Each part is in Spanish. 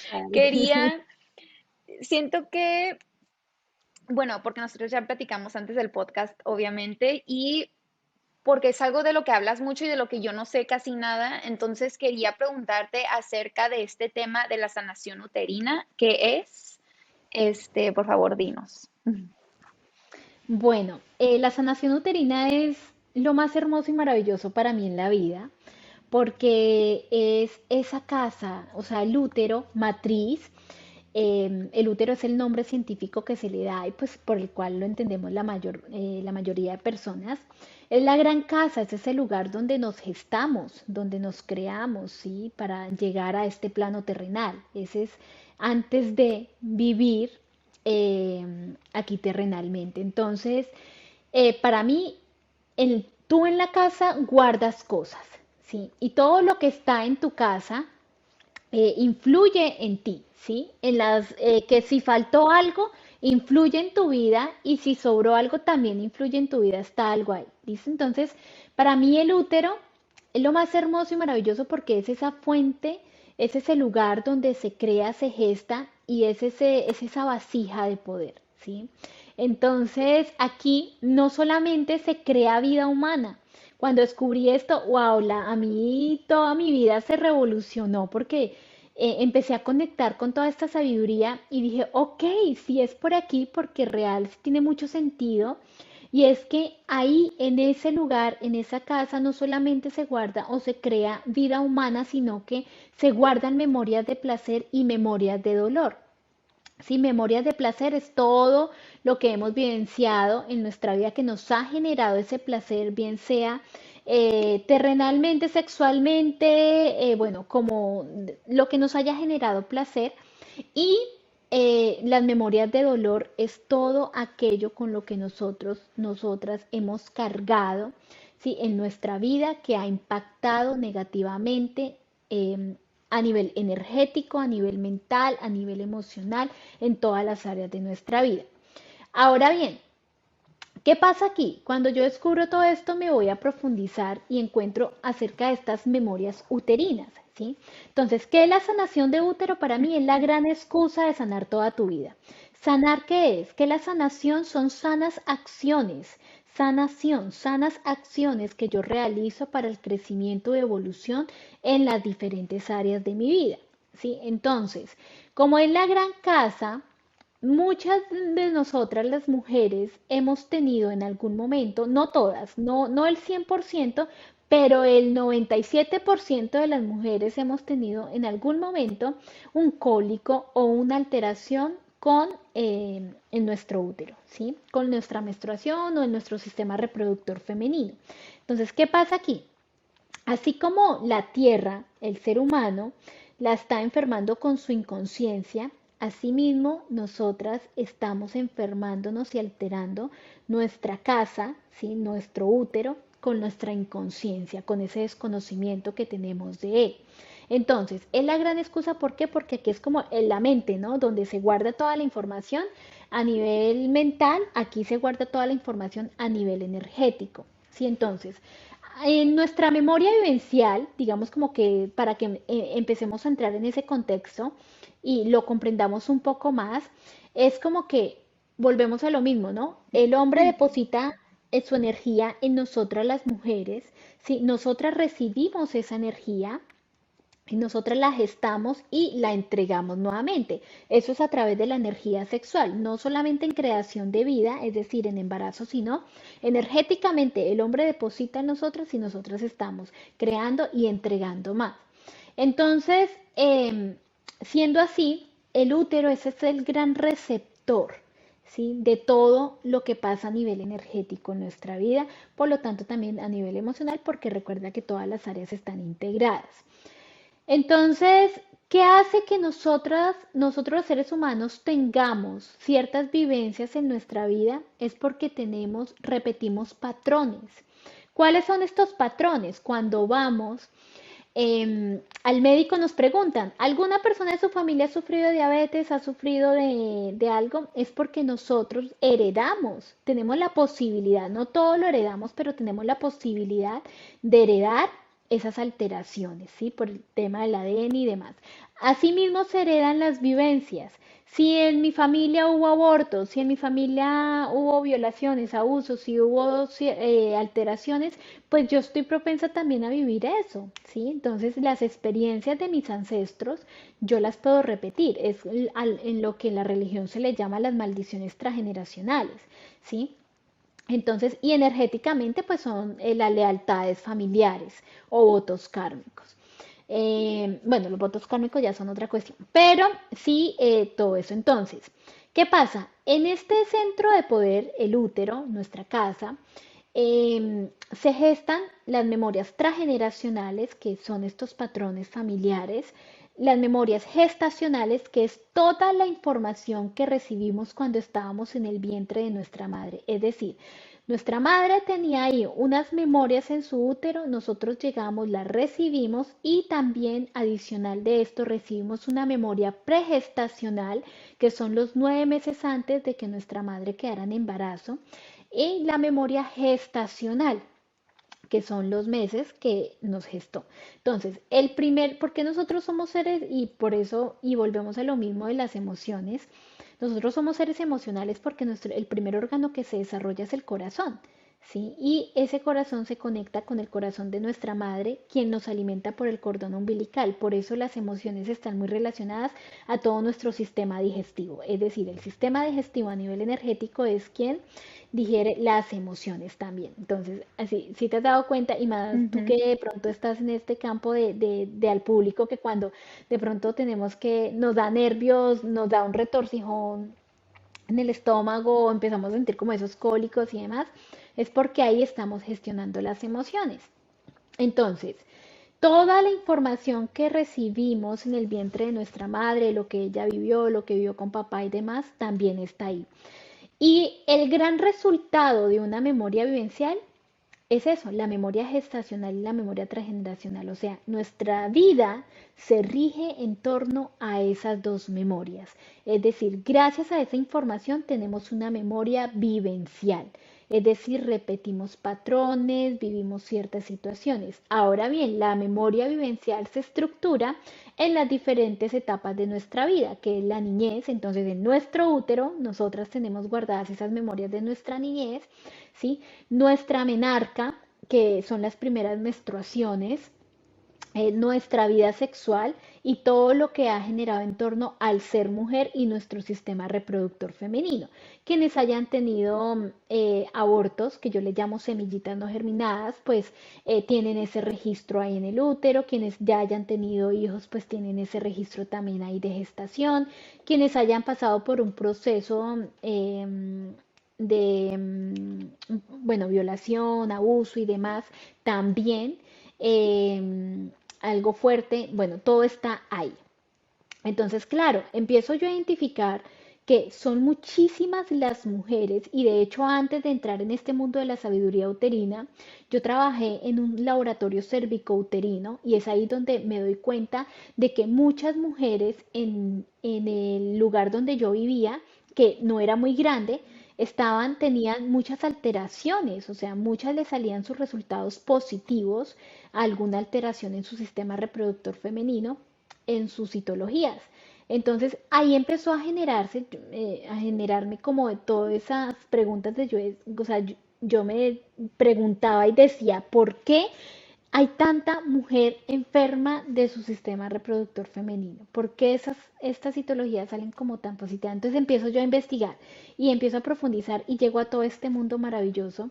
Total. Quería, siento que, bueno, porque nosotros ya platicamos antes del podcast, obviamente, y porque es algo de lo que hablas mucho y de lo que yo no sé casi nada, entonces quería preguntarte acerca de este tema de la sanación uterina, ¿qué es? Por favor, dinos. Bueno, la sanación uterina es lo más hermoso y maravilloso para mí en la vida, porque es esa casa, o sea, el útero, matriz. El útero es el nombre científico que se le da y pues por el cual lo entendemos la mayoría de personas. Es la gran casa, es ese lugar donde nos gestamos, donde nos creamos, ¿sí? Para llegar a este plano terrenal. Ese es antes de vivir aquí terrenalmente. Entonces, para mí, tú en la casa guardas cosas, ¿sí? Y todo lo que está en tu casa influye en ti, ¿sí? Que si faltó algo, influye en tu vida y si sobró algo, también influye en tu vida, está algo ahí, ¿listo? Entonces, para mí el útero es lo más hermoso y maravilloso porque es esa fuente, es ese lugar donde se crea, se gesta y es esa vasija de poder, ¿sí? Entonces, aquí no solamente se crea vida humana, cuando descubrí esto, wow, a mí toda mi vida se revolucionó porque empecé a conectar con toda esta sabiduría y dije, ok, si es por aquí, porque real sí tiene mucho sentido. Y es que ahí, en ese lugar, en esa casa, no solamente se guarda o se crea vida humana, sino que se guardan memorias de placer y memorias de dolor. Sí, memorias de placer es todo lo que hemos vivenciado en nuestra vida que nos ha generado ese placer, bien sea terrenalmente, sexualmente, bueno, como lo que nos haya generado placer. Y las memorias de dolor es todo aquello con lo que nosotras hemos cargado, ¿sí? En nuestra vida que ha impactado negativamente eh, a nivel energético, a nivel mental, a nivel emocional, en todas las áreas de nuestra vida. Ahora bien, ¿qué pasa aquí? Cuando yo descubro todo esto, me voy a profundizar y encuentro acerca de estas memorias uterinas, ¿sí? Entonces, ¿qué es la sanación de útero? Para mí es la gran excusa de sanar toda tu vida. ¿Sanar qué es? Que la sanación son sanas acciones, sanación, sanas acciones que yo realizo para el crecimiento y evolución en las diferentes áreas de mi vida, ¿sí? Entonces, como es la gran casa, muchas de nosotras las mujeres hemos tenido en algún momento, no todas, no el 100%, pero el 97% de las mujeres hemos tenido en algún momento un cólico o una alteración en nuestro útero, ¿sí? Con nuestra menstruación o en nuestro sistema reproductor femenino. Entonces, ¿qué pasa aquí? Así como la tierra, el ser humano, la está enfermando con su inconsciencia, asimismo nosotras estamos enfermándonos y alterando nuestra casa, ¿sí? Nuestro útero, con nuestra inconsciencia, con ese desconocimiento que tenemos de él. Entonces, es la gran excusa, ¿por qué? Porque aquí es como en la mente, ¿no? Donde se guarda toda la información a nivel mental, aquí se guarda toda la información a nivel energético, ¿sí? Entonces, en nuestra memoria vivencial, digamos como que para que empecemos a entrar en ese contexto y lo comprendamos un poco más, es como que volvemos a lo mismo, ¿no? El hombre deposita su energía en nosotras las mujeres, ¿sí? Nosotras recibimos esa energía y nosotras la gestamos y la entregamos nuevamente. Eso es a través de la energía sexual, no solamente en creación de vida, es decir, en embarazo, sino energéticamente el hombre deposita en nosotras y nosotras estamos creando y entregando más. Entonces, siendo así, el útero ese es el gran receptor, ¿sí? De todo lo que pasa a nivel energético en nuestra vida, por lo tanto también a nivel emocional, porque recuerda que todas las áreas están integradas. Entonces, ¿qué hace que nosotros los seres humanos tengamos ciertas vivencias en nuestra vida? Es porque repetimos patrones. ¿Cuáles son estos patrones? Cuando vamos al médico nos preguntan, ¿alguna persona de su familia ha sufrido de diabetes, ha sufrido de algo? Es porque nosotros heredamos, tenemos la posibilidad, no todo lo heredamos, pero tenemos la posibilidad de heredar esas alteraciones, ¿sí? Por el tema del ADN y demás. Asimismo se heredan las vivencias. Si en mi familia hubo abortos, si en mi familia hubo violaciones, abusos, si hubo alteraciones, pues yo estoy propensa también a vivir eso, ¿sí? Entonces las experiencias de mis ancestros yo las puedo repetir. Es en lo que en la religión se le llama las maldiciones transgeneracionales, ¿sí? Entonces, y energéticamente, pues son las lealtades familiares o votos kármicos. Bueno, los votos kármicos ya son otra cuestión, pero sí todo eso. Entonces, ¿qué pasa? En este centro de poder, el útero, nuestra casa, se gestan las memorias transgeneracionales, que son estos patrones familiares, las memorias gestacionales, que es toda la información que recibimos cuando estábamos en el vientre de nuestra madre. Es decir, nuestra madre tenía ahí unas memorias en su útero, nosotros llegamos, las recibimos y también adicional de esto recibimos una memoria pregestacional, que son los 9 meses antes de que nuestra madre quedara en embarazo, y la memoria gestacional, que son los meses que nos gestó. Entonces, porque nosotros somos seres y por eso, y volvemos a lo mismo de las emociones, nosotros somos seres emocionales porque el primer órgano que se desarrolla es el corazón, ¿sí? Y ese corazón se conecta con el corazón de nuestra madre, quien nos alimenta por el cordón umbilical. Por eso las emociones están muy relacionadas a todo nuestro sistema digestivo. Es decir, el sistema digestivo a nivel energético es quien digiere las emociones también. Entonces, así, si te has dado cuenta, y más tú Ujú. que de pronto estás en este campo de al público, que cuando de pronto tenemos que, nos da nervios, nos da un retorcijón en el estómago, empezamos a sentir como esos cólicos y demás, es porque ahí estamos gestionando las emociones. Entonces, toda la información que recibimos en el vientre de nuestra madre, lo que ella vivió, lo que vivió con papá y demás, también está ahí. Y el gran resultado de una memoria vivencial es eso, la memoria gestacional y la memoria transgeneracional. O sea, nuestra vida se rige en torno a esas dos memorias. Es decir, gracias a esa información tenemos una memoria vivencial. Es decir, repetimos patrones, vivimos ciertas situaciones. Ahora bien, la memoria vivencial se estructura en las diferentes etapas de nuestra vida, que es la niñez. Entonces, en nuestro útero, nosotras tenemos guardadas esas memorias de nuestra niñez, ¿sí? Nuestra menarca, que son las primeras menstruaciones, nuestra vida sexual y todo lo que ha generado en torno al ser mujer y nuestro sistema reproductor femenino. Quienes hayan tenido abortos, que yo les llamo semillitas no germinadas, pues tienen ese registro ahí en el útero. Quienes ya hayan tenido hijos, pues tienen ese registro también ahí de gestación. Quienes hayan pasado por un proceso bueno, violación, abuso y demás, también algo fuerte, bueno, todo está ahí. Entonces, claro, empiezo yo a identificar que son muchísimas las mujeres y de hecho antes de entrar en este mundo de la sabiduría uterina, yo trabajé en un laboratorio cérvico-uterino y es ahí donde me doy cuenta de que muchas mujeres en el lugar donde yo vivía, que no era muy grande, tenían muchas alteraciones, o sea, muchas les salían sus resultados positivos a alguna alteración en su sistema reproductor femenino, en sus citologías. Entonces ahí empezó a generarse, a generarme como de todas esas preguntas de yo, o sea, yo me preguntaba y decía, ¿por qué hay tanta mujer enferma de su sistema reproductor femenino? ¿Por qué estas citologías salen como tan positivas? Entonces empiezo yo a investigar y empiezo a profundizar y llego a todo este mundo maravilloso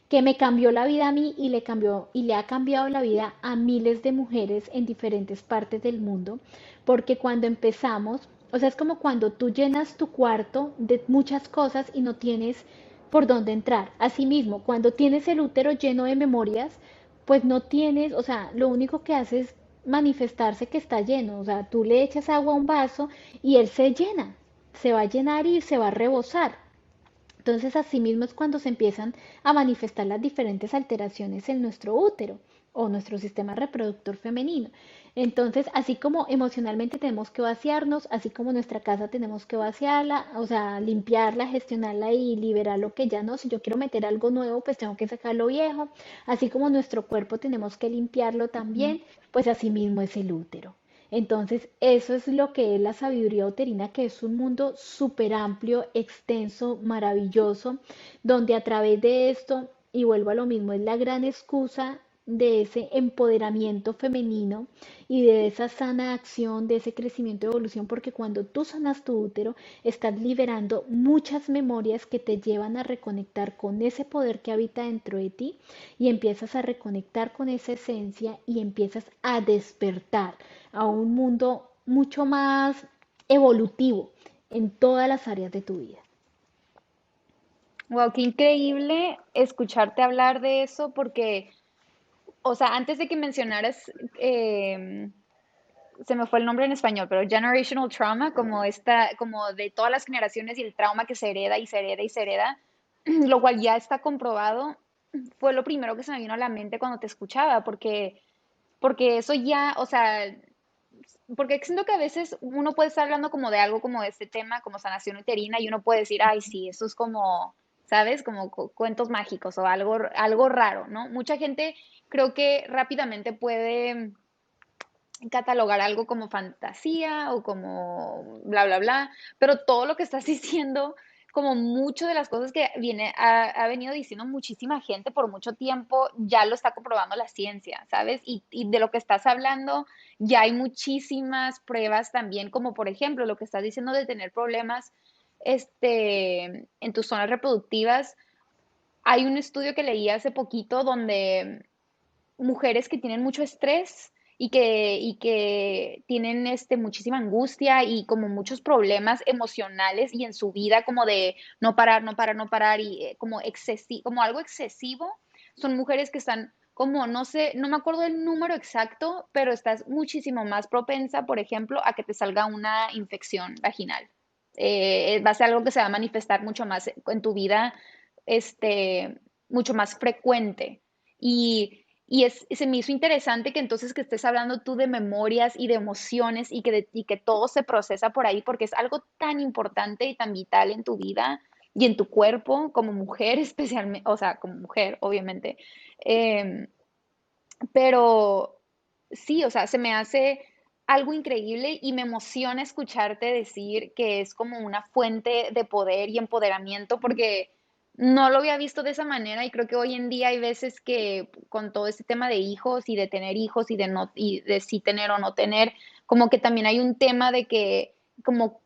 que me cambió la vida a mí y le ha cambiado la vida a miles de mujeres en diferentes partes del mundo, porque cuando empezamos, o sea, es como cuando tú llenas tu cuarto de muchas cosas y no tienes por dónde entrar. Asimismo, cuando tienes el útero lleno de memorias, pues no tienes, o sea, lo único que hace es manifestarse que está lleno, o sea, tú le echas agua a un vaso y él se llena, se va a llenar y se va a rebosar. Entonces, asimismo es cuando se empiezan a manifestar las diferentes alteraciones en nuestro útero o nuestro sistema reproductor femenino. Entonces, así como emocionalmente tenemos que vaciarnos, así como nuestra casa tenemos que vaciarla, o sea, limpiarla, gestionarla y liberar lo que ya no, si yo quiero meter algo nuevo, pues tengo que sacar lo viejo, así como nuestro cuerpo tenemos que limpiarlo Ujú. también, pues así mismo es el útero. Entonces, eso es lo que es la sabiduría uterina, que es un mundo súper amplio, extenso, maravilloso, donde a través de esto, y vuelvo a lo mismo, es la gran excusa de ese empoderamiento femenino y de esa sana acción, de ese crecimiento y evolución, porque cuando tú sanas tu útero, estás liberando muchas memorias que te llevan a reconectar con ese poder que habita dentro de ti y empiezas a reconectar con esa esencia y empiezas a despertar a un mundo mucho más evolutivo en todas las áreas de tu vida. Wow, qué increíble escucharte hablar de eso porque, o sea, antes de que mencionaras, se me fue el nombre en español, pero generational trauma, como esta, como de todas las generaciones y el trauma que se hereda y se hereda y se hereda, lo cual ya está comprobado, fue lo primero que se me vino a la mente cuando te escuchaba, porque eso ya, o sea, porque siento que a veces uno puede estar hablando como de algo como de este tema, como sanación uterina, y uno puede decir, ay, sí, eso es como, ¿sabes? Como cuentos mágicos o algo raro, ¿no? Mucha gente creo que rápidamente puede catalogar algo como fantasía o como bla, bla, bla, pero todo lo que estás diciendo, como mucho de las cosas que ha venido diciendo muchísima gente por mucho tiempo, ya lo está comprobando la ciencia, ¿sabes? Y de lo que estás hablando, ya hay muchísimas pruebas también, como por ejemplo lo que estás diciendo de tener problemas en tus zonas reproductivas. Hay un estudio que leí hace poquito donde mujeres que tienen mucho estrés y que tienen muchísima angustia y como muchos problemas emocionales y en su vida como de no parar, no parar, no parar y como algo excesivo, son mujeres que están como, no sé, no me acuerdo del número exacto, pero estás muchísimo más propensa, por ejemplo, a que te salga una infección vaginal. Va a ser algo que se va a manifestar mucho más en tu vida, mucho más frecuente. Se me hizo interesante que entonces que estés hablando tú de memorias y de emociones y que todo se procesa por ahí porque es algo tan importante y tan vital en tu vida y en tu cuerpo como mujer especialmente, o sea, como mujer, obviamente. Em, pero sí, o sea, se me hace algo increíble y me emociona escucharte decir que es como una fuente de poder y empoderamiento porque no lo había visto de esa manera y creo que hoy en día hay veces que con todo este tema de hijos y de tener hijos y de no y de sí tener o no tener, como que también hay un tema de que como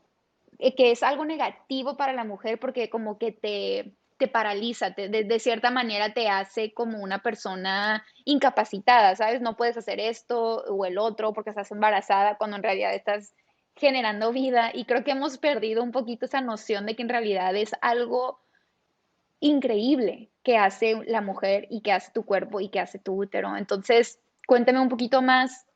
que es algo negativo para la mujer porque como que te paraliza, de cierta manera te hace como una persona incapacitada, ¿sabes? No puedes hacer esto o el otro porque estás embarazada cuando en realidad estás generando vida y creo que hemos perdido un poquito esa noción de que en realidad es algo increíble que hace la mujer y que hace tu cuerpo y que hace tu útero. Entonces, cuéntame un poquito más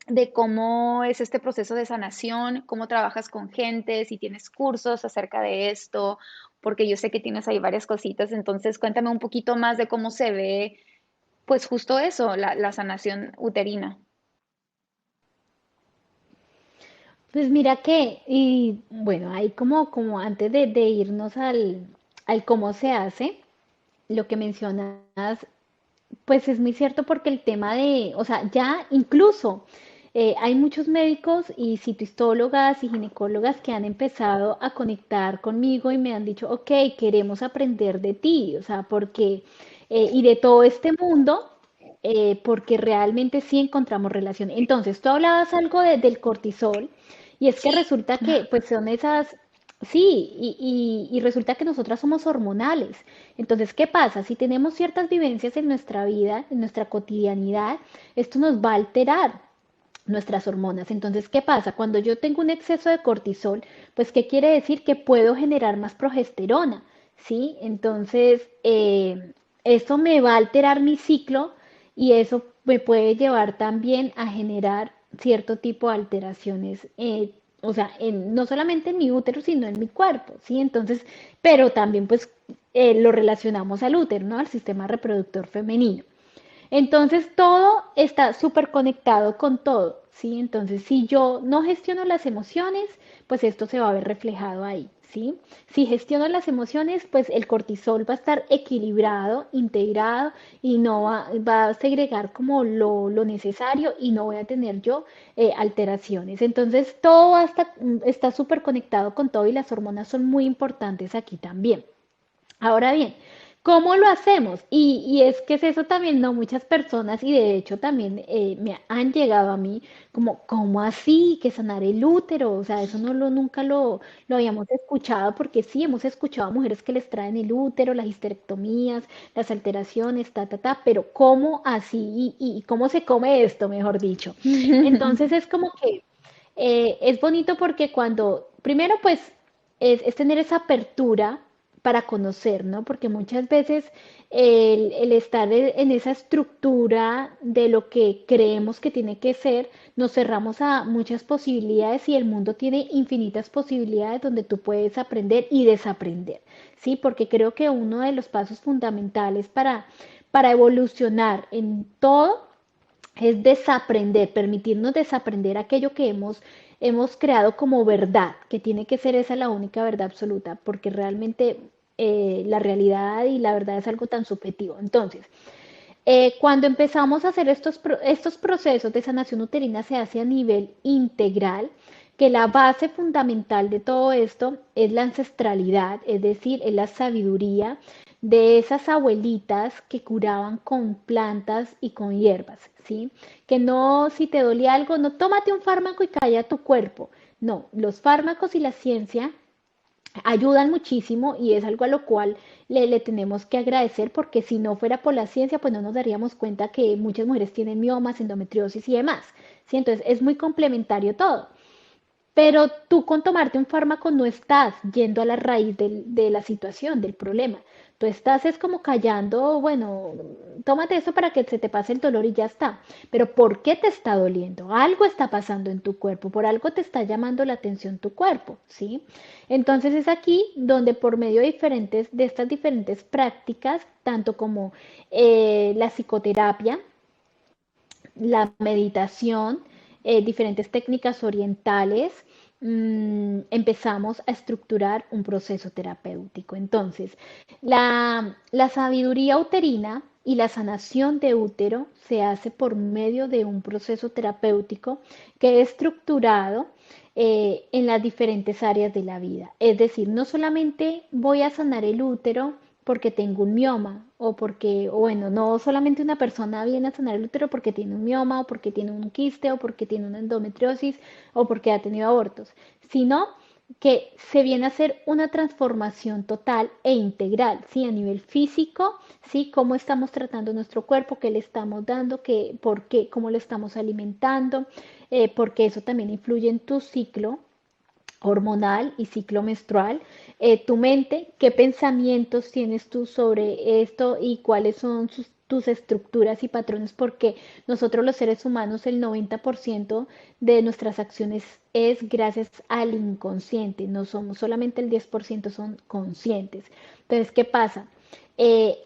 de cómo es este proceso de sanación, cómo trabajas con gente, si tienes cursos acerca de esto, porque yo sé que tienes ahí varias cositas, entonces cuéntame un poquito más de cómo se ve, pues justo eso, la sanación uterina. Pues mira que, y bueno, ahí como antes de irnos al cómo se hace, lo que mencionas, pues es muy cierto porque el tema de, o sea, ya incluso hay muchos médicos y citohistólogas y ginecólogas que han empezado a conectar conmigo y me han dicho, ok, queremos aprender de ti, o sea, porque, y de todo este mundo, porque realmente sí encontramos relación. Entonces, tú hablabas algo del cortisol y es que resulta que, pues son esas, sí, y resulta que nosotras somos hormonales. Entonces, ¿qué pasa? Si tenemos ciertas vivencias en nuestra vida, en nuestra cotidianidad, esto nos va a alterar nuestras hormonas. Entonces, ¿qué pasa? Cuando yo tengo un exceso de cortisol, pues, ¿qué quiere decir? Que puedo generar más progesterona, ¿sí? Entonces, eso me va a alterar mi ciclo y eso me puede llevar también a generar cierto tipo de alteraciones, o sea, no solamente en mi útero, sino en mi cuerpo, ¿sí? Entonces, pero también pues lo relacionamos al útero, ¿no? Al sistema reproductor femenino. Entonces todo está súper conectado con todo, ¿sí? Entonces, si yo no gestiono las emociones, pues esto se va a ver reflejado ahí, ¿sí? Si gestiono las emociones, pues el cortisol va a estar equilibrado, integrado y no va a segregar como lo necesario y no voy a tener yo alteraciones. Entonces, todo está súper conectado con todo y las hormonas son muy importantes aquí también. Ahora bien, ¿cómo lo hacemos? Y es que es eso también, ¿no? Muchas personas, y de hecho también me han llegado a mí como, ¿cómo así? Que sanar el útero, o sea, eso nunca lo habíamos escuchado, porque sí, hemos escuchado a mujeres que les traen el útero, las histerectomías, las alteraciones, pero ¿cómo así? Y cómo se come esto, mejor dicho? Entonces es como que es bonito porque cuando, primero pues, es tener esa apertura para conocer, ¿no? Porque muchas veces el estar en esa estructura de lo que creemos que tiene que ser, nos cerramos a muchas posibilidades y el mundo tiene infinitas posibilidades donde tú puedes aprender y desaprender, ¿sí? Porque creo que uno de los pasos fundamentales para evolucionar en todo es desaprender, permitirnos desaprender aquello que hemos creado como verdad, que tiene que ser esa la única verdad absoluta, porque realmente la realidad y la verdad es algo tan subjetivo. Entonces, cuando empezamos a hacer estos procesos de sanación uterina se hace a nivel integral, que la base fundamental de todo esto es la ancestralidad, es decir, es la sabiduría de esas abuelitas que curaban con plantas y con hierbas, ¿sí? Que no, si te dolía algo, no tómate un fármaco y calla tu cuerpo. No, los fármacos y la ciencia ayudan muchísimo y es algo a lo cual le tenemos que agradecer porque si no fuera por la ciencia, pues no nos daríamos cuenta que muchas mujeres tienen miomas, endometriosis y demás. ¿Sí? Entonces es muy complementario todo. Pero tú con tomarte un fármaco no estás yendo a la raíz de la situación, del problema. Tú estás es como callando, bueno, tómate eso para que se te pase el dolor y ya está. Pero ¿por qué te está doliendo? Algo está pasando en tu cuerpo, por algo te está llamando la atención tu cuerpo, ¿sí? Entonces es aquí donde por medio de estas diferentes prácticas, tanto como la psicoterapia, la meditación, diferentes técnicas orientales, empezamos a estructurar un proceso terapéutico. Entonces, la sabiduría uterina y la sanación de útero se hace por medio de un proceso terapéutico que es estructurado en las diferentes áreas de la vida. Es decir, no solamente voy a sanar el útero porque tengo un mioma o porque, o bueno, no solamente una persona viene a sanar el útero porque tiene un mioma o porque tiene un quiste o porque tiene una endometriosis o porque ha tenido abortos, sino que se viene a hacer una transformación total e integral, ¿sí? A nivel físico, ¿sí? Cómo estamos tratando nuestro cuerpo, qué le estamos dando, por qué, cómo le estamos alimentando, porque eso también influye en tu ciclo hormonal y ciclo menstrual, tu mente, qué pensamientos tienes tú sobre esto y cuáles son tus estructuras y patrones, porque nosotros los seres humanos el 90% de nuestras acciones es gracias al inconsciente, no somos solamente el 10% son conscientes. Entonces, ¿qué pasa?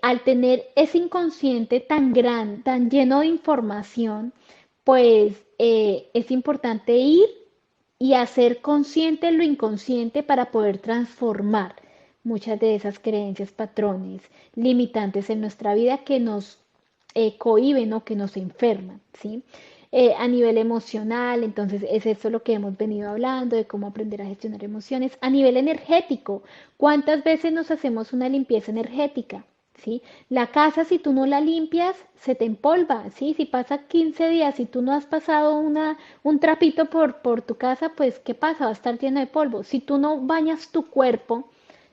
Al tener ese inconsciente tan gran, tan lleno de información, pues es importante ir y hacer consciente lo inconsciente para poder transformar muchas de esas creencias, patrones limitantes en nuestra vida que nos cohíben o que nos enferman, ¿sí? A nivel emocional, entonces es eso lo que hemos venido hablando, de cómo aprender a gestionar emociones. A nivel energético, ¿cuántas veces nos hacemos una limpieza energética? ¿Sí? La casa, si tú no la limpias, se te empolva, ¿sí? Si pasa 15 días y tú no has pasado un trapito por tu casa, pues ¿qué pasa? Va a estar lleno de polvo. Si tú no bañas tu cuerpo,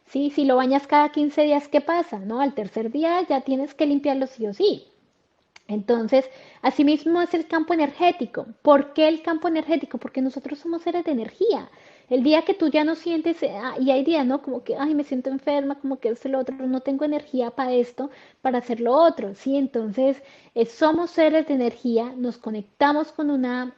¿sí? Si lo bañas cada 15 días, ¿qué pasa? ¿No? Al tercer día ya tienes que limpiarlo sí o sí. Entonces, asimismo es el campo energético. ¿Por qué el campo energético? Porque nosotros somos seres de energía. El día que tú ya no sientes, y hay días, ¿no? Como que, ay, me siento enferma, como que es lo otro, no tengo energía para esto, para hacer lo otro, ¿sí? Entonces, somos seres de energía, nos conectamos con la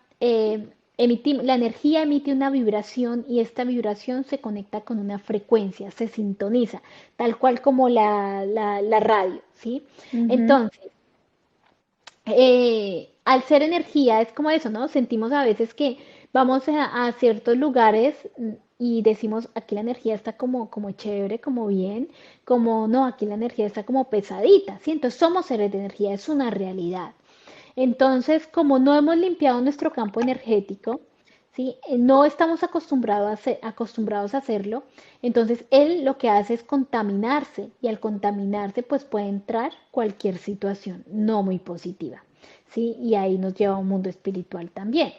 energía emite una vibración y esta vibración se conecta con una frecuencia, se sintoniza, tal cual como la radio, ¿sí? Ujú. Entonces, al ser energía es como eso, ¿no? Sentimos a veces que vamos a ciertos lugares y decimos, aquí la energía está como chévere, como bien, como no, aquí la energía está como pesadita, ¿sí? Entonces somos seres de energía, es una realidad. Entonces, como no hemos limpiado nuestro campo energético, ¿sí? No estamos acostumbrados a hacerlo, entonces él lo que hace es contaminarse y al contaminarse pues puede entrar cualquier situación no muy positiva, ¿sí? Y ahí nos lleva a un mundo espiritual también.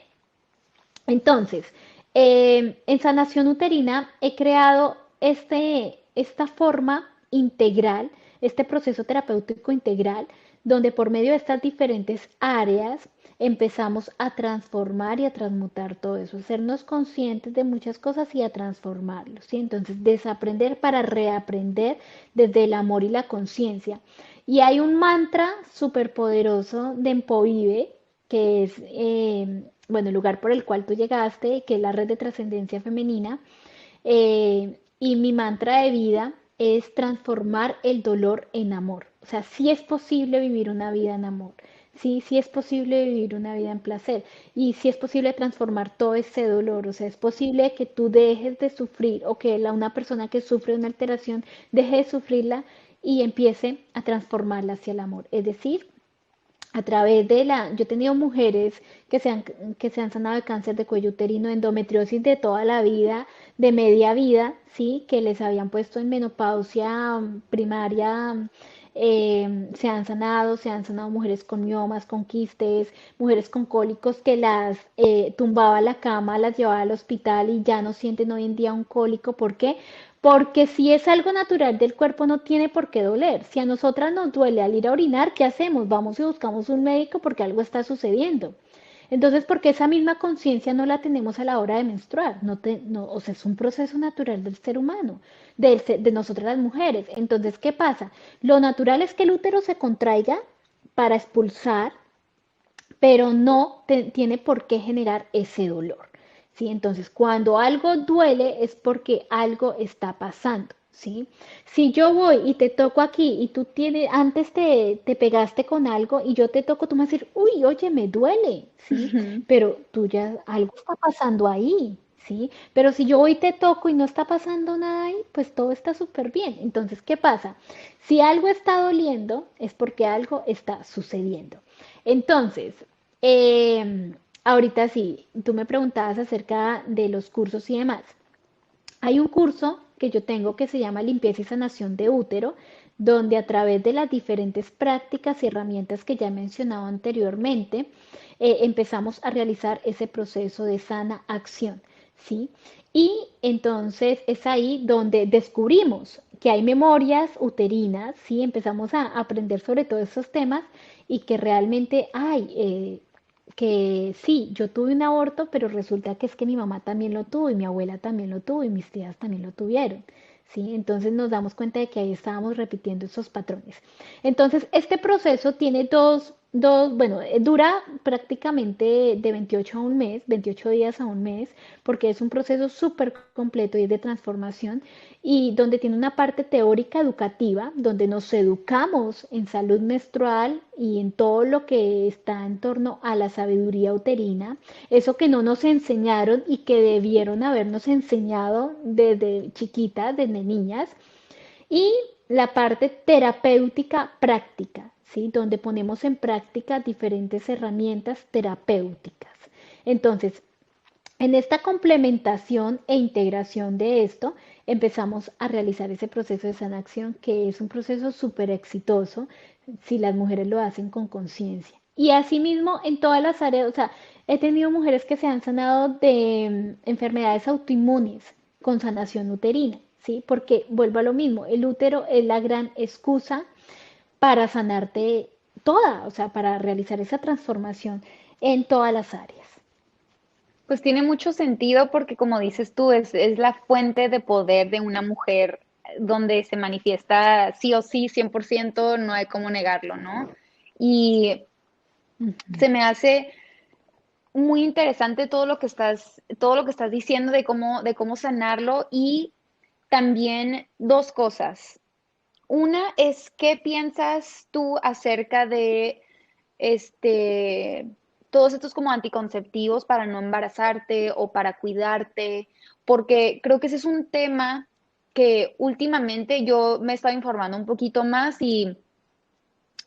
Entonces, en sanación uterina he creado esta forma integral, este proceso terapéutico integral, donde por medio de estas diferentes áreas empezamos a transformar y a transmutar todo eso, hacernos conscientes de muchas cosas y a transformarlos, ¿sí? Entonces, desaprender para reaprender desde el amor y la conciencia. Y hay un mantra súper poderoso de Empovive, que es, bueno, el lugar por el cual tú llegaste, que es la red de trascendencia femenina, y mi mantra de vida es transformar el dolor en amor. O sea, sí es posible vivir una vida en amor, sí es posible vivir una vida en placer y sí es posible transformar todo ese dolor. O sea, es posible que tú dejes de sufrir o que una persona que sufre una alteración deje de sufrirla y empiece a transformarla hacia el amor. Es decir, a través yo he tenido mujeres que se han sanado de cáncer de cuello uterino, endometriosis de toda la vida, de media vida, ¿sí? Que les habían puesto en menopausia primaria, se han sanado mujeres con miomas, con quistes, mujeres con cólicos que las tumbaba a la cama, las llevaba al hospital y ya no sienten hoy en día un cólico. ¿Por qué? Porque si es algo natural del cuerpo no tiene por qué doler. Si a nosotras nos duele al ir a orinar, ¿qué hacemos? Vamos y buscamos un médico porque algo está sucediendo. Entonces, porque esa misma conciencia no la tenemos a la hora de menstruar, o sea, es un proceso natural del ser humano, de nosotras las mujeres. Entonces, ¿qué pasa? Lo natural es que el útero se contraiga para expulsar, pero no tiene por qué generar ese dolor, ¿sí? Entonces, cuando algo duele es porque algo está pasando, ¿sí? Si yo voy y te toco aquí y antes te pegaste con algo y yo te toco, tú me vas a decir, uy, oye, me duele, ¿sí? Ujú. Pero tú ya, algo está pasando ahí, ¿sí? Pero si yo voy y te toco y no está pasando nada ahí, pues todo está súper bien. Entonces, ¿qué pasa? Si algo está doliendo, es porque algo está sucediendo. Entonces, ahorita sí, tú me preguntabas acerca de los cursos y demás. Hay un curso que yo tengo que se llama Limpieza y Sanación de Útero, donde a través de las diferentes prácticas y herramientas que ya he mencionado anteriormente, empezamos a realizar ese proceso de sana acción, ¿sí? Y entonces es ahí donde descubrimos que hay memorias uterinas, ¿sí? Empezamos a aprender sobre todos esos temas y que realmente hay que sí, yo tuve un aborto, pero resulta que es que mi mamá también lo tuvo y mi abuela también lo tuvo y mis tías también lo tuvieron. ¿Sí? Entonces nos damos cuenta de que ahí estábamos repitiendo esos patrones. Entonces, este proceso tiene bueno, dura prácticamente de 28 a un mes, 28 días a un mes, porque es un proceso súper completo y es de transformación y donde tiene una parte teórica educativa, donde nos educamos en salud menstrual y en todo lo que está en torno a la sabiduría uterina, eso que no nos enseñaron y que debieron habernos enseñado desde chiquitas, desde niñas, y la parte terapéutica práctica, ¿sí? Donde ponemos en práctica diferentes herramientas terapéuticas. Entonces, en esta complementación e integración de esto, empezamos a realizar ese proceso de sanación que es un proceso súper exitoso si las mujeres lo hacen con conciencia. Y asimismo en todas las áreas, o sea, he tenido mujeres que se han sanado de enfermedades autoinmunes con sanación uterina, ¿sí? Porque vuelvo a lo mismo, el útero es la gran excusa para sanarte toda, o sea, para realizar esa transformación en todas las áreas. Pues tiene mucho sentido porque como dices tú, es la fuente de poder de una mujer donde se manifiesta sí o sí, 100%, no hay cómo negarlo, ¿no? Y se me hace muy interesante todo lo que estás diciendo de cómo sanarlo y también dos cosas. Una es, ¿qué piensas tú acerca de este? todos estos como anticonceptivos para no embarazarte o para cuidarte, porque creo que ese es un tema que últimamente yo me he estado informando un poquito más y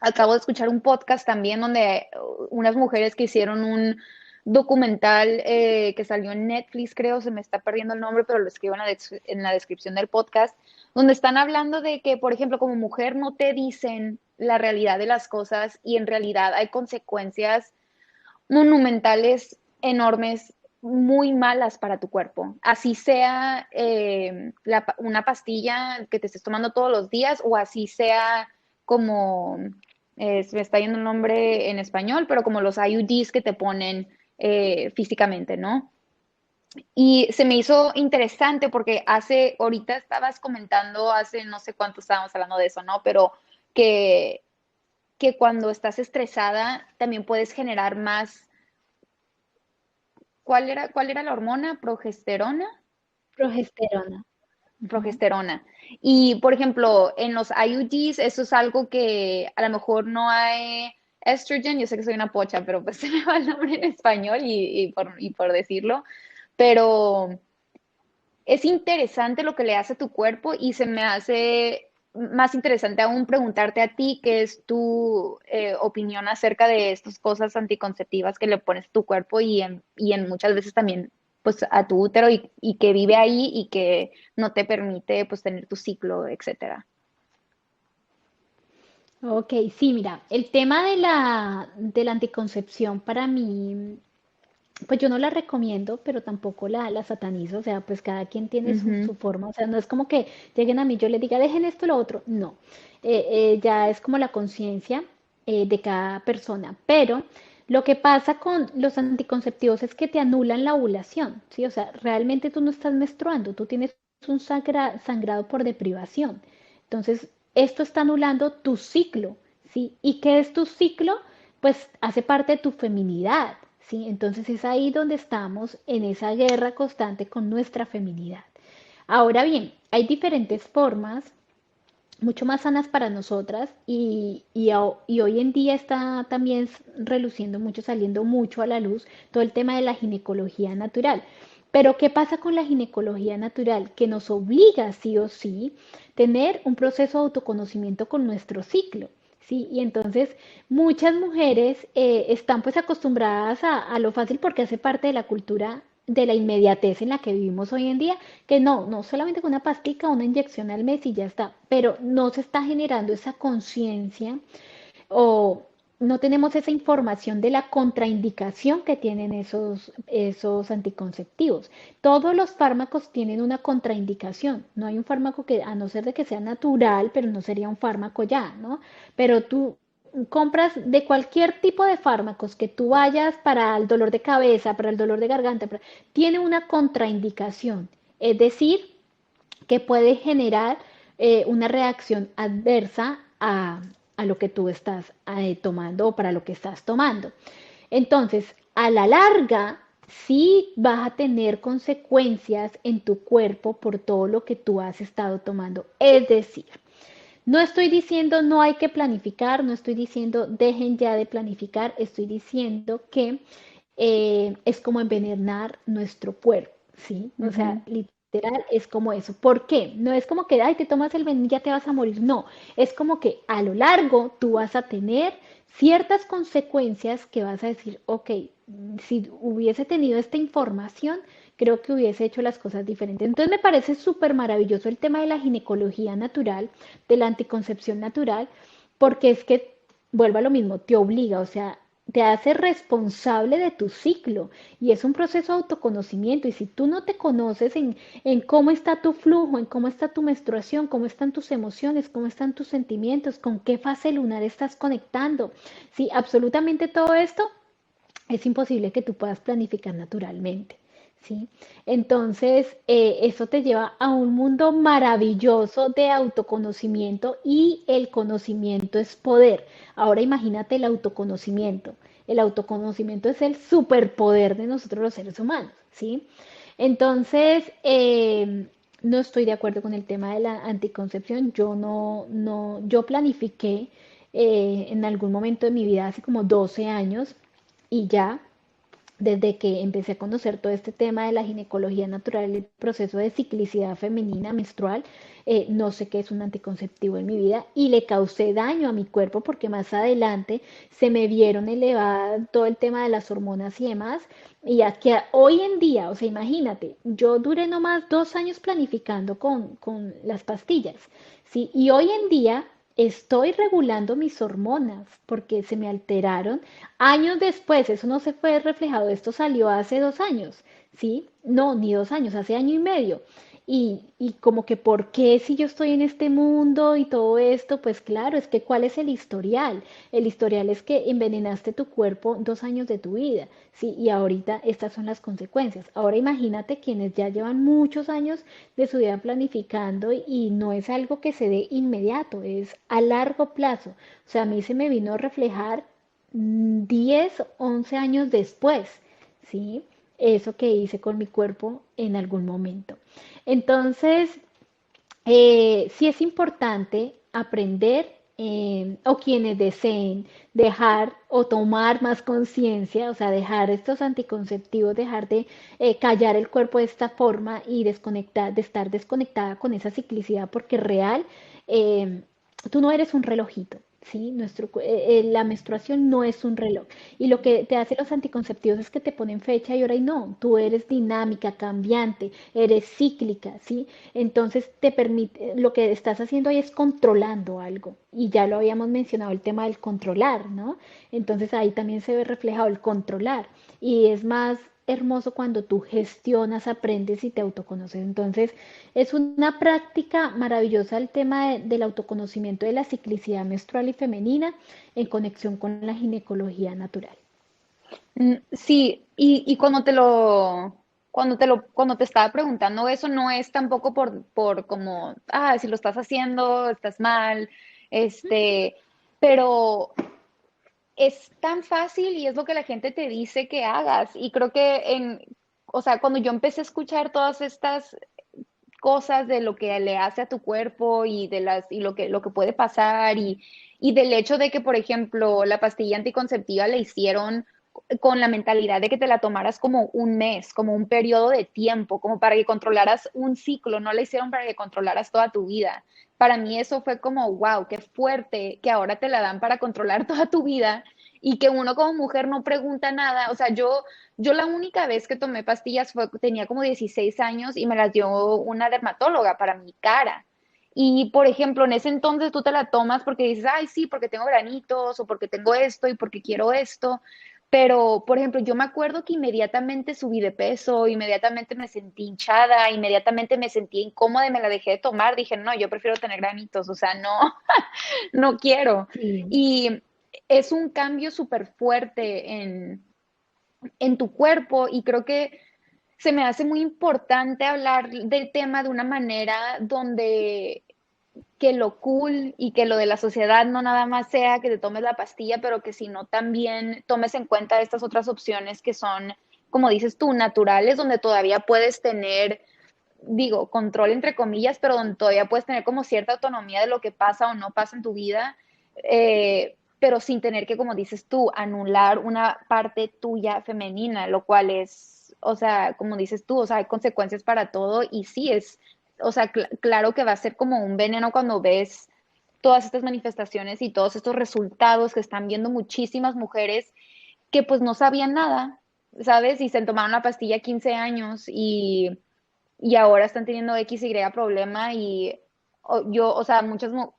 acabo de escuchar un podcast también donde unas mujeres que hicieron un documental que salió en Netflix, creo, se me está perdiendo el nombre, pero lo escribo en la descripción del podcast, donde están hablando de que, por ejemplo, como mujer no te dicen la realidad de las cosas y en realidad hay consecuencias monumentales, enormes, muy malas para tu cuerpo. Así sea una pastilla que te estés tomando todos los días o así sea como, se me está yendo el nombre en español, pero como los IUDs que te ponen físicamente, ¿no? Y se me hizo interesante porque ahorita estabas comentando, hace no sé cuánto estábamos hablando de eso, ¿no? Pero que, que cuando estás estresada también puedes generar más. ¿Cuál era la hormona? ¿Progesterona? Progesterona. Ujú. Progesterona. Y, por ejemplo, en los IUDs, eso es algo que a lo mejor no hay estrogen, yo sé que soy una pocha, pero pues se me va el nombre en español y por decirlo, pero es interesante lo que le hace a tu cuerpo y se me hace más interesante aún preguntarte a ti qué es tu opinión acerca de estas cosas anticonceptivas que le pones a tu cuerpo y en muchas veces también pues a tu útero y que vive ahí y que no te permite pues tener tu ciclo, etcétera. Ok, sí, mira, el tema de la anticoncepción para mí, pues yo no la recomiendo, pero tampoco la satanizo, o sea, pues cada quien tiene Ujú. su forma, o sea, no es como que lleguen a mí, yo les diga, dejen esto, lo otro, no. Ya es como la conciencia de cada persona, pero lo que pasa con los anticonceptivos es que te anulan la ovulación, ¿sí? O sea, realmente tú no estás menstruando, tú tienes un sangrado por deprivación. Entonces, esto está anulando tu ciclo, ¿sí? ¿Y qué es tu ciclo? Pues hace parte de tu feminidad, ¿sí? Entonces es ahí donde estamos en esa guerra constante con nuestra feminidad. Ahora bien, hay diferentes formas mucho más sanas para nosotras y hoy en día está también reluciendo mucho, saliendo mucho a la luz todo el tema de la ginecología natural. Pero ¿qué pasa con la ginecología natural? Que nos obliga sí o sí tener un proceso de autoconocimiento con nuestro ciclo. ¿Sí? Y entonces muchas mujeres están pues acostumbradas a lo fácil porque hace parte de la cultura de la inmediatez en la que vivimos hoy en día, que no solamente con una pastica, una inyección al mes y ya está, pero no se está generando esa conciencia o no tenemos esa información de la contraindicación que tienen esos anticonceptivos. Todos los fármacos tienen una contraindicación. No hay un fármaco que, a no ser de que sea natural, pero no sería un fármaco ya, ¿no? Pero tú compras de cualquier tipo de fármacos que tú vayas para el dolor de cabeza, para el dolor de garganta, tiene una contraindicación. Es decir, que puede generar una reacción adversa a lo que tú estás tomando o para lo que estás tomando. Entonces, a la larga, sí vas a tener consecuencias en tu cuerpo por todo lo que tú has estado tomando. Es decir, no estoy diciendo no hay que planificar, no estoy diciendo dejen ya de planificar, estoy diciendo que es como envenenar nuestro cuerpo, ¿sí? O sea, Ujú. literal es como eso. ¿Por qué? No es como que, ay, te tomas el veneno y ya te vas a morir. No, es como que a lo largo tú vas a tener ciertas consecuencias que vas a decir, ok, si hubiese tenido esta información, creo que hubiese hecho las cosas diferentes. Entonces me parece súper maravilloso el tema de la ginecología natural, de la anticoncepción natural, porque es que, vuelvo a lo mismo, te obliga, o sea, te hace responsable de tu ciclo y es un proceso de autoconocimiento y si tú no te conoces en cómo está tu flujo, en cómo está tu menstruación, cómo están tus emociones, cómo están tus sentimientos, con qué fase lunar estás conectando, si absolutamente todo esto es imposible que tú puedas planificar naturalmente. ¿Sí? Entonces, eso te lleva a un mundo maravilloso de autoconocimiento y el conocimiento es poder. Ahora imagínate el autoconocimiento. El autoconocimiento es el superpoder de nosotros los seres humanos, ¿sí? Entonces, no estoy de acuerdo con el tema de la anticoncepción. Yo yo planifiqué en algún momento de mi vida, hace como 12 años, y ya desde que empecé a conocer todo este tema de la ginecología natural y el proceso de ciclicidad femenina menstrual, no sé qué es un anticonceptivo en mi vida y le causé daño a mi cuerpo porque más adelante se me vieron elevada todo el tema de las hormonas y demás. Y a que hoy en día, o sea, imagínate, yo duré nomás 2 años planificando con las pastillas, ¿sí? Y hoy en día estoy regulando mis hormonas porque se me alteraron años después. Eso no se fue reflejado, esto salió hace 2 años, ¿sí? No, ni 2 años, hace año y medio. Y como que, ¿por qué si yo estoy en este mundo y todo esto? Pues claro, es que ¿cuál es el historial? El historial es que envenenaste tu cuerpo 2 años de tu vida, ¿sí? Y ahorita estas son las consecuencias. Ahora imagínate quienes ya llevan muchos años de su vida planificando y no es algo que se dé inmediato, es a largo plazo. O sea, a mí se me vino a reflejar 10, 11 años después, ¿sí? Eso que hice con mi cuerpo en algún momento. Entonces, sí es importante aprender o quienes deseen dejar o tomar más conciencia, o sea, dejar estos anticonceptivos, dejar de callar el cuerpo de esta forma y desconectar, de estar desconectada con esa ciclicidad, porque real, eh, tú no eres un relojito. ¿Sí? La menstruación no es un reloj. Y lo que te hacen los anticonceptivos es que te ponen fecha y hora y no. Tú eres dinámica, cambiante, eres cíclica, ¿sí? Entonces te permite, lo que estás haciendo ahí es controlando algo. Y ya lo habíamos mencionado, el tema del controlar, ¿no? Entonces ahí también se ve reflejado el controlar. Y es más hermoso cuando tú gestionas, aprendes y te autoconoces. Entonces es una práctica maravillosa el tema del autoconocimiento de la ciclicidad menstrual y femenina en conexión con la ginecología natural. Sí, y cuando te estaba preguntando eso, no es tampoco por como, si lo estás haciendo, estás mal, este, pero es tan fácil y es lo que la gente te dice que hagas. Y creo que o sea, cuando yo empecé a escuchar todas estas cosas de lo que le hace a tu cuerpo y y lo que puede pasar y del hecho de que, por ejemplo, la pastilla anticonceptiva la hicieron con la mentalidad de que te la tomaras como un mes, como un periodo de tiempo, como para que controlaras un ciclo, no la hicieron para que controlaras toda tu vida. Para mí eso fue como, wow, qué fuerte que ahora te la dan para controlar toda tu vida y que uno como mujer no pregunta nada. O sea, yo la única vez que tomé pastillas tenía como 16 años y me las dio una dermatóloga para mi cara. Y, por ejemplo, en ese entonces tú te la tomas porque dices, ay, sí, porque tengo granitos o porque tengo esto y porque quiero esto. Pero, por ejemplo, yo me acuerdo que inmediatamente subí de peso, inmediatamente me sentí hinchada, inmediatamente me sentí incómoda y me la dejé de tomar. Dije, no, yo prefiero tener granitos, o sea, no, no quiero. Sí. Y es un cambio súper fuerte en tu cuerpo y creo que se me hace muy importante hablar del tema de una manera donde que lo cool y que lo de la sociedad no nada más sea que te tomes la pastilla, pero que sino también tomes en cuenta estas otras opciones que son, como dices tú, naturales, donde todavía puedes tener, digo, control entre comillas, pero donde todavía puedes tener como cierta autonomía de lo que pasa o no pasa en tu vida, pero sin tener que, como dices tú, anular una parte tuya femenina, lo cual es, o sea, como dices tú, o sea, hay consecuencias para todo y sí es, o sea, claro que va a ser como un veneno cuando ves todas estas manifestaciones y todos estos resultados que están viendo muchísimas mujeres que pues no sabían nada, ¿sabes? Y se tomaron la pastilla 15 años y ahora están teniendo X, Y problema y o sea,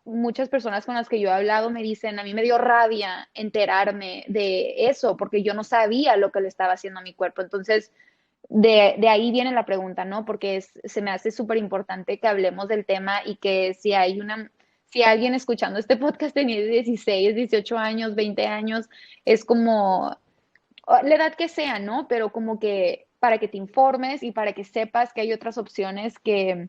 muchas personas con las que yo he hablado me dicen, a mí me dio rabia enterarme de eso porque yo no sabía lo que le estaba haciendo a mi cuerpo. Entonces, de ahí viene la pregunta, ¿no? Porque se me hace súper importante que hablemos del tema y que si alguien escuchando este podcast tenía 16, 18 años, 20 años, es como la edad que sea, ¿no? Pero como que para que te informes y para que sepas que hay otras opciones que,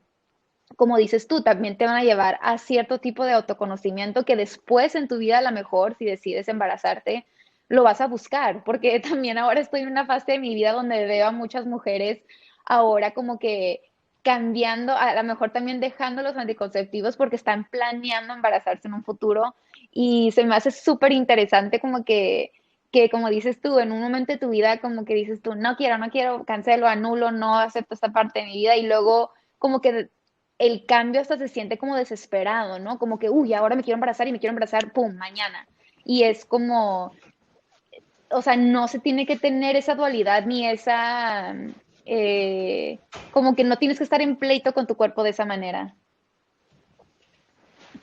como dices tú, también te van a llevar a cierto tipo de autoconocimiento que después en tu vida a lo mejor, si decides embarazarte, lo vas a buscar, porque también ahora estoy en una fase de mi vida donde veo a muchas mujeres ahora como que cambiando, a lo mejor también dejando los anticonceptivos porque están planeando embarazarse en un futuro y se me hace súper interesante como que como dices tú, en un momento de tu vida como que dices tú, no quiero, no quiero, cancelo, anulo, no acepto esta parte de mi vida y luego como que el cambio hasta se siente como desesperado, ¿no? Como que, uy, ahora me quiero embarazar y me quiero embarazar, ¡pum!, mañana. Y es como, o sea, no se tiene que tener esa dualidad ni esa, como que no tienes que estar en pleito con tu cuerpo de esa manera.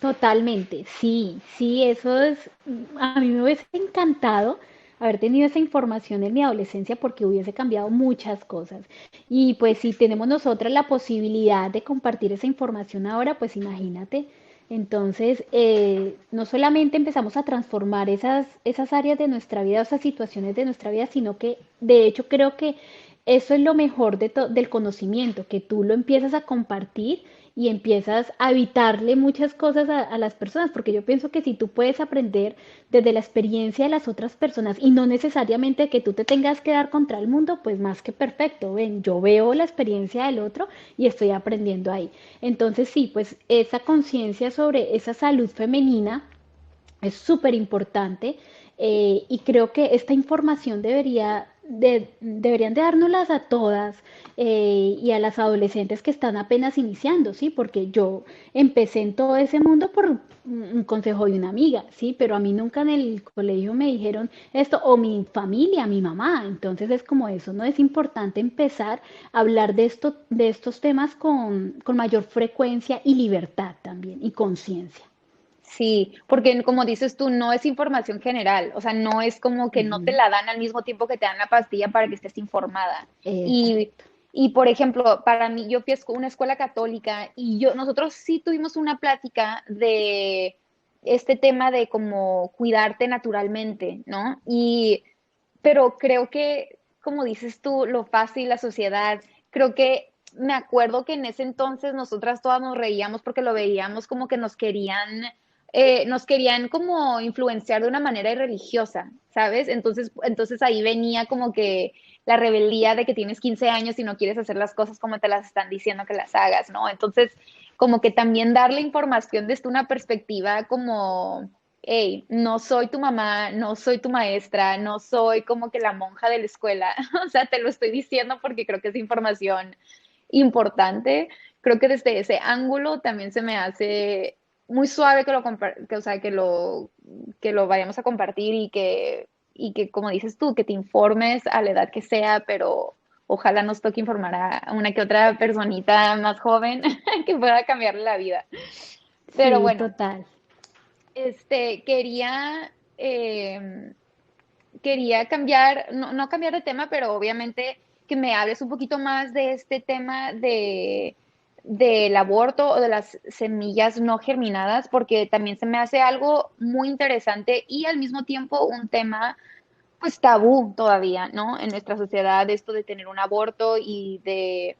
Totalmente, sí, sí, eso es, a mí me hubiese encantado haber tenido esa información en mi adolescencia porque hubiese cambiado muchas cosas. Y pues si tenemos nosotras la posibilidad de compartir esa información ahora, pues imagínate. Entonces, no solamente empezamos a transformar esas áreas de nuestra vida, esas situaciones de nuestra vida, sino que de hecho creo que eso es lo mejor del conocimiento, que tú lo empiezas a compartir y empiezas a evitarle muchas cosas a las personas, porque yo pienso que si tú puedes aprender desde la experiencia de las otras personas y no necesariamente que tú te tengas que dar contra el mundo, pues más que perfecto, ven, yo veo la experiencia del otro y estoy aprendiendo ahí. Entonces sí, pues esa conciencia sobre esa salud femenina es súper importante y creo que esta información deberían de dárnoslas a todas y a las adolescentes que están apenas iniciando, ¿sí? Porque yo empecé en todo ese mundo por un consejo de una amiga, ¿sí? Pero a mí nunca en el colegio me dijeron esto, o mi familia, mi mamá. Entonces es como eso, ¿no? Es importante empezar a hablar de estos temas con mayor frecuencia y libertad también, y conciencia. Sí, porque como dices tú, no es información general, o sea, no es como que no te Ujú. la dan al mismo tiempo que te dan la pastilla para que estés informada. Y, Exacto. y por ejemplo, para mí, yo fui a una escuela católica y nosotros sí tuvimos una plática de este tema de cómo cuidarte naturalmente, ¿no? Pero creo que, como dices tú, lo fácil, la sociedad, creo que me acuerdo que en ese entonces nosotras todas nos reíamos porque lo veíamos como que nos querían como influenciar de una manera irreligiosa, ¿sabes? Entonces ahí venía como que la rebeldía de que tienes 15 años y no quieres hacer las cosas como te las están diciendo que las hagas, ¿no? Entonces, como que también darle información desde una perspectiva como hey, no soy tu mamá, no soy tu maestra, no soy como que la monja de la escuela. O sea, te lo estoy diciendo porque creo que es información importante. Creo que desde ese ángulo también se me hace muy suave o sea, que lo vayamos a compartir y que, como dices tú, que te informes a la edad que sea, pero ojalá nos toque informar a una que otra personita más joven que pueda cambiarle la vida. Pero Sí, bueno, total. quería, quería cambiar, no cambiar de tema, pero obviamente que me hables un poquito más de este tema del aborto o de las semillas no germinadas, porque también se me hace algo muy interesante y al mismo tiempo un tema pues tabú todavía, ¿no? En nuestra sociedad, esto de tener un aborto y de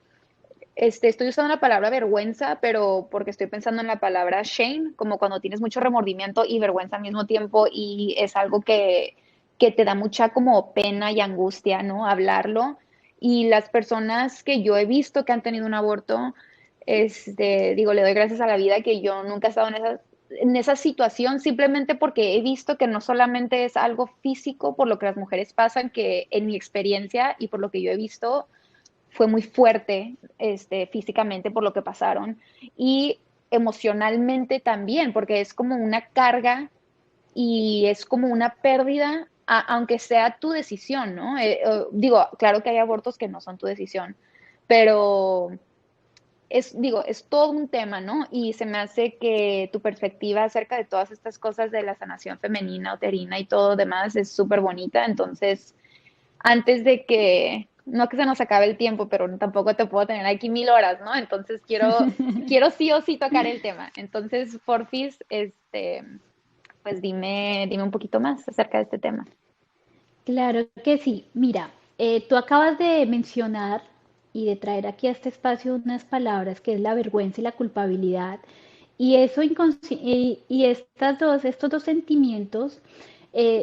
estoy usando la palabra vergüenza, pero porque estoy pensando en la palabra shame, como cuando tienes mucho remordimiento y vergüenza al mismo tiempo y es algo que te da mucha como pena y angustia, ¿no? Hablarlo. Y las personas que yo he visto que han tenido un aborto, digo, le doy gracias a la vida que yo nunca he estado en esa situación, simplemente porque he visto que no solamente es algo físico por lo que las mujeres pasan, que en mi experiencia y por lo que yo he visto, fue muy fuerte físicamente por lo que pasaron y emocionalmente también, porque es como una carga y es como una pérdida, aunque sea tu decisión, ¿no? Digo, claro que hay abortos que no son tu decisión, pero digo, es todo un tema, ¿no? Y se me hace que tu perspectiva acerca de todas estas cosas de la sanación femenina, uterina y todo demás es súper bonita, entonces antes de que, no que se nos acabe el tiempo, pero tampoco te puedo tener aquí 1000 horas, ¿no? Entonces quiero sí o sí tocar el tema. Entonces, porfis, pues dime un poquito más acerca de este tema. Claro que sí. Mira, tú acabas de mencionar y de traer aquí a este espacio unas palabras que es la vergüenza y la culpabilidad. Y estos dos sentimientos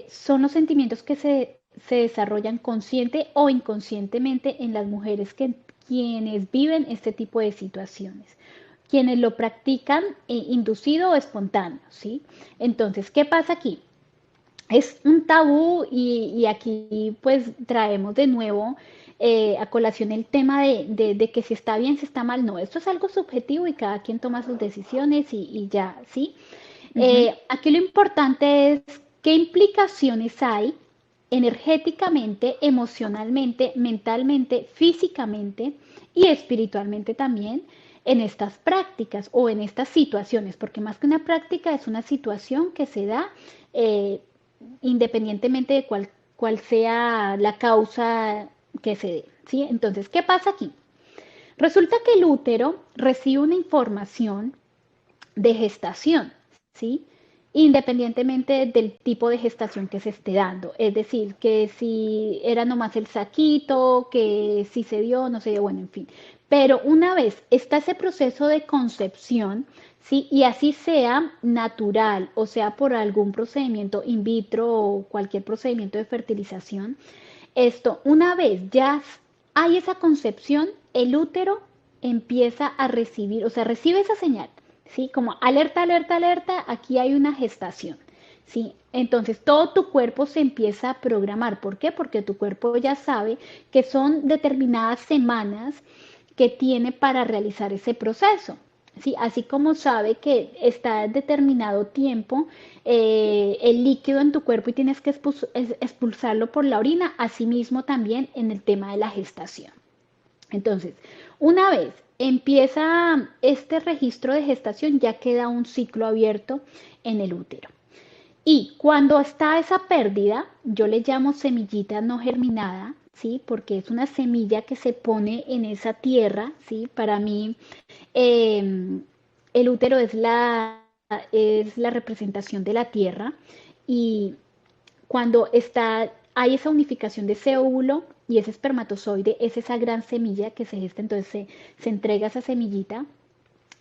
son los sentimientos que se desarrollan consciente o inconscientemente en las mujeres quienes viven este tipo de situaciones, quienes lo practican inducido o espontáneo, ¿sí? Entonces, ¿qué pasa aquí? es un tabú y aquí pues traemos de nuevo a colación el tema de que si está bien, si está mal. No, esto es algo subjetivo y cada quien toma sus decisiones y ya, ¿sí? Ujú. Aquí lo importante es qué implicaciones hay energéticamente, emocionalmente, mentalmente, físicamente y espiritualmente también en estas prácticas o en estas situaciones, porque más que una práctica es una situación que se da eh, independientemente de cuál sea la causa que se dé. ¿Sí? Entonces, ¿qué pasa aquí? Resulta que el útero recibe una información de gestación, ¿sí? Independientemente del tipo de gestación que se esté dando. Es decir, que si era nomás el saquito, que si se dio, no se dio, bueno, en fin. Pero una vez está ese proceso de concepción, ¿sí? Y así sea natural, o sea, por algún procedimiento in vitro o cualquier procedimiento de fertilización, esto, una vez ya hay esa concepción, el útero empieza a recibir, o sea, recibe esa señal, ¿sí? Como alerta, alerta, alerta, aquí hay una gestación, ¿sí? Entonces todo tu cuerpo se empieza a programar. ¿Por qué? Porque tu cuerpo ya sabe que son determinadas semanas que tiene para realizar ese proceso. ¿Sí? Así como sabe que está determinado tiempo el líquido en tu cuerpo y tienes que expulsarlo por la orina, asimismo también en el tema de la gestación. Entonces, una vez empieza este registro de gestación, ya queda un ciclo abierto en el útero. Y cuando está esa pérdida, yo le llamo semillita no germinada, ¿sí? Porque es una semilla que se pone en esa tierra, ¿sí? Para mí, eh, el útero es la representación de la tierra y cuando hay esa unificación de ese óvulo y ese espermatozoide, es esa gran semilla que se gesta, entonces se entrega esa semillita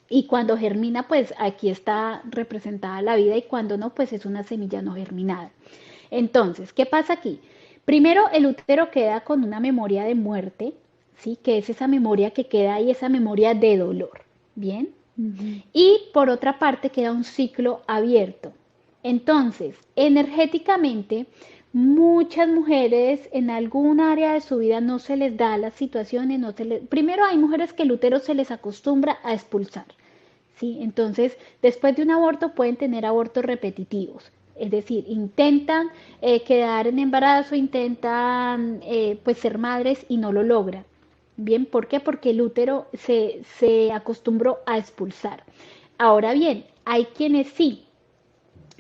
y cuando germina, pues aquí está representada la vida y cuando no, pues es una semilla no germinada. Entonces, ¿qué pasa aquí? Primero, el útero queda con una memoria de muerte, ¿sí? Que es esa memoria que queda ahí, esa memoria de dolor, ¿bien? Ujú. Y por otra parte queda un ciclo abierto. Entonces, energéticamente, muchas mujeres en algún área de su vida no se les da las situaciones, no se les... Primero hay mujeres que el útero se les acostumbra a expulsar, ¿sí? Entonces, después de un aborto pueden tener abortos repetitivos. Es decir, intentan quedar en embarazo, intentan pues ser madres y no lo logran. Bien, ¿por qué? Porque el útero se acostumbró a expulsar. Ahora bien, hay quienes sí,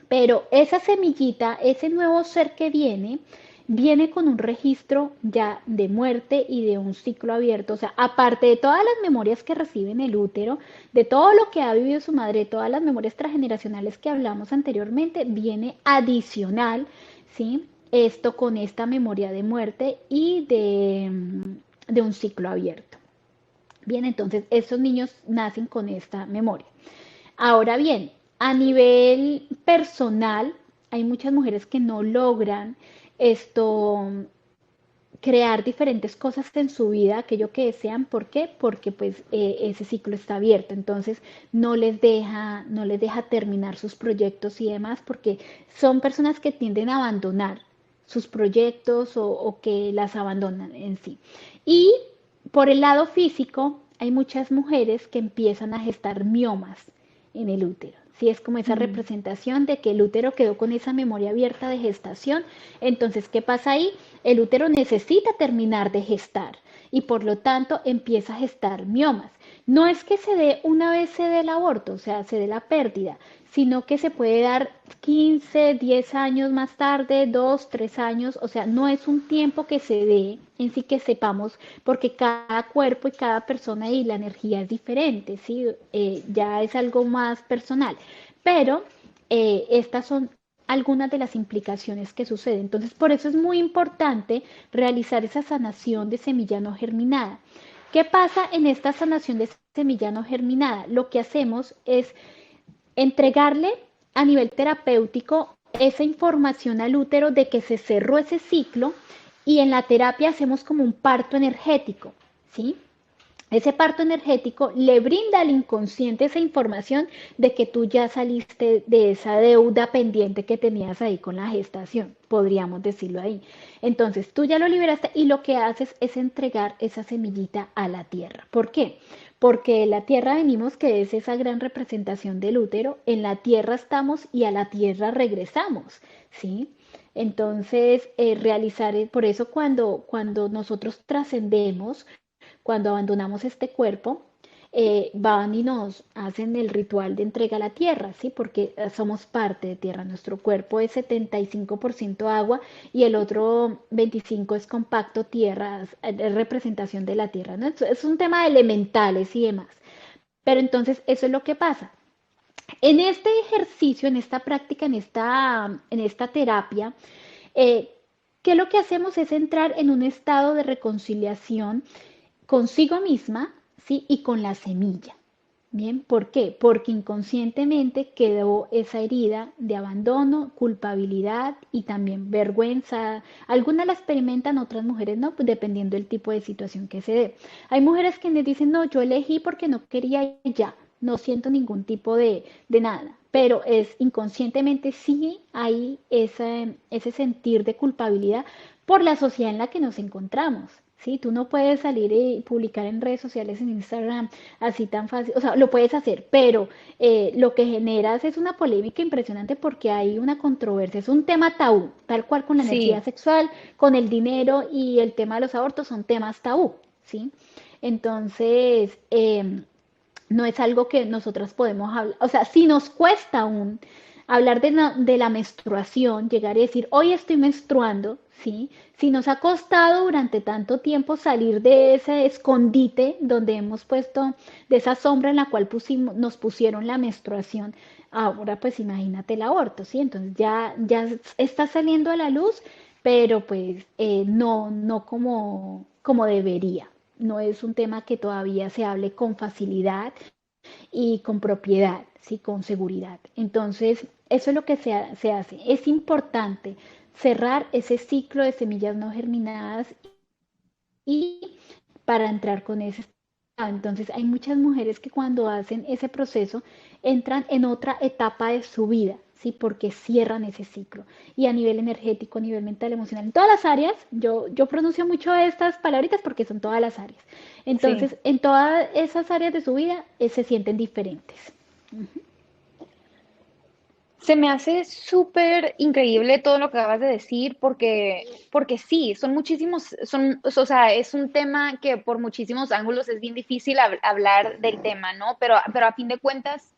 pero esa semillita, ese nuevo ser que viene con un registro ya de muerte y de un ciclo abierto. O sea, aparte de todas las memorias que recibe en el útero, de todo lo que ha vivido su madre, todas las memorias transgeneracionales que hablamos anteriormente, viene adicional, ¿sí? Esto con esta memoria de muerte y de un ciclo abierto. Bien, entonces estos niños nacen con esta memoria. Ahora bien, a nivel personal, hay muchas mujeres que no logran esto, crear diferentes cosas en su vida, aquello que desean. ¿Por qué? Porque pues ese ciclo está abierto, entonces no les deja terminar sus proyectos y demás, porque son personas que tienden a abandonar sus proyectos o que las abandonan en sí. Y por el lado físico, hay muchas mujeres que empiezan a gestar miomas en el útero. Sí, es como esa Mm. representación de que el útero quedó con esa memoria abierta de gestación. Entonces, ¿qué pasa ahí? El útero necesita terminar de gestar y por lo tanto empieza a gestar miomas. No es que se dé una vez se dé el aborto, o sea, se dé la pérdida, sino que se puede dar 15, 10 años más tarde, 2, 3 años, o sea, no es un tiempo que se dé en sí que sepamos, porque cada cuerpo y cada persona y la energía es diferente, ¿sí? Ya es algo más personal, pero estas son algunas de las implicaciones que suceden. Entonces, por eso es muy importante realizar esa sanación de semilla no germinada. ¿Qué pasa en esta sanación de semilla no germinada? Lo que hacemos es entregarle a nivel terapéutico esa información al útero de que se cerró ese ciclo y en la terapia hacemos como un parto energético, ¿sí? Ese parto energético le brinda al inconsciente esa información de que tú ya saliste de esa deuda pendiente que tenías ahí con la gestación, podríamos decirlo ahí. Entonces tú ya lo liberaste y lo que haces es entregar esa semillita a la tierra. ¿Por qué? Porque la tierra venimos, que es esa gran representación del útero, en la tierra estamos y a la tierra regresamos, ¿sí? Entonces, por eso cuando nosotros trascendemos, cuando abandonamos este cuerpo, van y nos hacen el ritual de entrega a la tierra, ¿sí? Porque somos parte de tierra. Nuestro cuerpo es 75% agua y el otro 25% es compacto tierra, es representación de la tierra, ¿no? Es un tema de elementales y demás. Pero entonces eso es lo que pasa. En este ejercicio, en esta práctica, en esta terapia, eh, ¿qué lo que hacemos es entrar en un estado de reconciliación consigo misma, ¿sí? Y con la semilla. Bien, ¿por qué? Porque inconscientemente quedó esa herida de abandono, culpabilidad y también vergüenza. Algunas la experimentan, otras mujeres no, pues dependiendo del tipo de situación que se dé. Hay mujeres que les dicen, no, yo elegí porque no quería y ya, no siento ningún tipo de nada, pero es inconscientemente sí hay ese sentir de culpabilidad por la sociedad en la que nos encontramos. Sí, tú no puedes salir y publicar en redes sociales, en Instagram, así tan fácil, o sea, lo puedes hacer, pero lo que generas es una polémica impresionante porque hay una controversia, es un tema tabú, tal cual con la energía Sí, sexual, con el dinero y el tema de los abortos son temas tabú, ¿sí? Entonces, no es algo que nosotras podemos hablar, o sea, si nos cuesta aún hablar de la menstruación, llegar y decir, hoy estoy menstruando, ¿sí? Si nos ha costado durante tanto tiempo salir de ese escondite donde hemos puesto, de esa sombra en la cual nos pusieron la menstruación, ahora pues imagínate el aborto, ¿sí? Entonces ya está saliendo a la luz, pero pues no como debería. No es un tema que todavía se hable con facilidad y con propiedad, ¿sí? Con seguridad. Entonces, eso es lo que se hace. Es importante cerrar ese ciclo de semillas no germinadas y para entrar con ese estado. Entonces, hay muchas mujeres que cuando hacen ese proceso entran en otra etapa de su vida, ¿sí? Porque cierran ese ciclo. Y a nivel energético, a nivel mental, emocional, en todas las áreas, yo pronuncio mucho estas palabritas porque son todas las áreas. sí. Entonces, en todas esas áreas de su vida se sienten diferentes. Se me hace súper increíble todo lo que acabas de decir porque sí, son muchísimos, o sea, es un tema que por muchísimos ángulos es bien difícil hablar del tema, ¿no? Pero a fin de cuentas,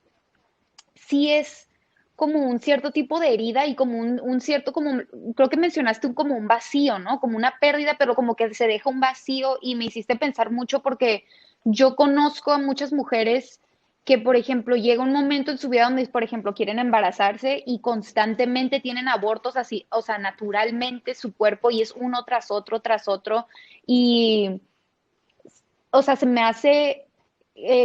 sí es como un cierto tipo de herida y como un cierto, como, creo que mencionaste como un vacío, ¿no? Como una pérdida, pero como que se deja un vacío y me hiciste pensar mucho porque yo conozco a muchas mujeres que, por ejemplo, llega un momento en su vida donde, por ejemplo, quieren embarazarse y constantemente tienen abortos así, o sea, naturalmente su cuerpo y es uno tras otro y o sea, se me hace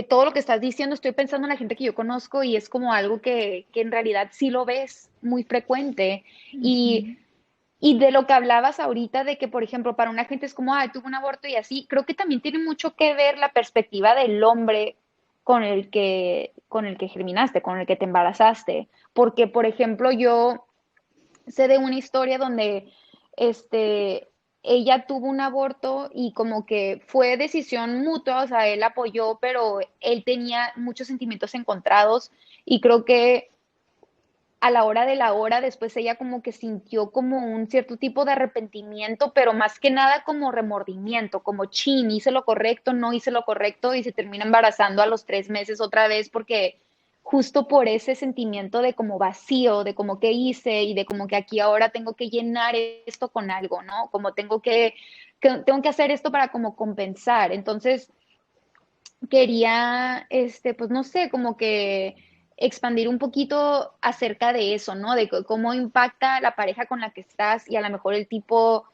todo lo que estás diciendo, estoy pensando en la gente que yo conozco y es como algo que en realidad sí lo ves muy frecuente. Y, Ujú. y de lo que hablabas ahorita, de que, por ejemplo, para una gente es como, ah, tuvo un aborto y así, creo que también tiene mucho que ver la perspectiva del hombre con el que germinaste, con el que te embarazaste. Porque, por ejemplo, yo sé de una historia donde este, ella tuvo un aborto y como que fue decisión mutua, o sea, él apoyó, pero él tenía muchos sentimientos encontrados y creo que a la hora de la hora después ella como que sintió como un cierto tipo de arrepentimiento, pero más que nada como remordimiento, como chin, hice lo correcto, no hice lo correcto y se termina embarazando a los 3 meses otra vez porque justo por ese sentimiento de como vacío, de como que hice y de como que aquí ahora tengo que llenar esto con algo, ¿no? Como tengo que hacer esto para como compensar. Entonces, quería, pues no sé, como que expandir un poquito acerca de eso, ¿no? De cómo impacta la pareja con la que estás y a lo mejor el tipo,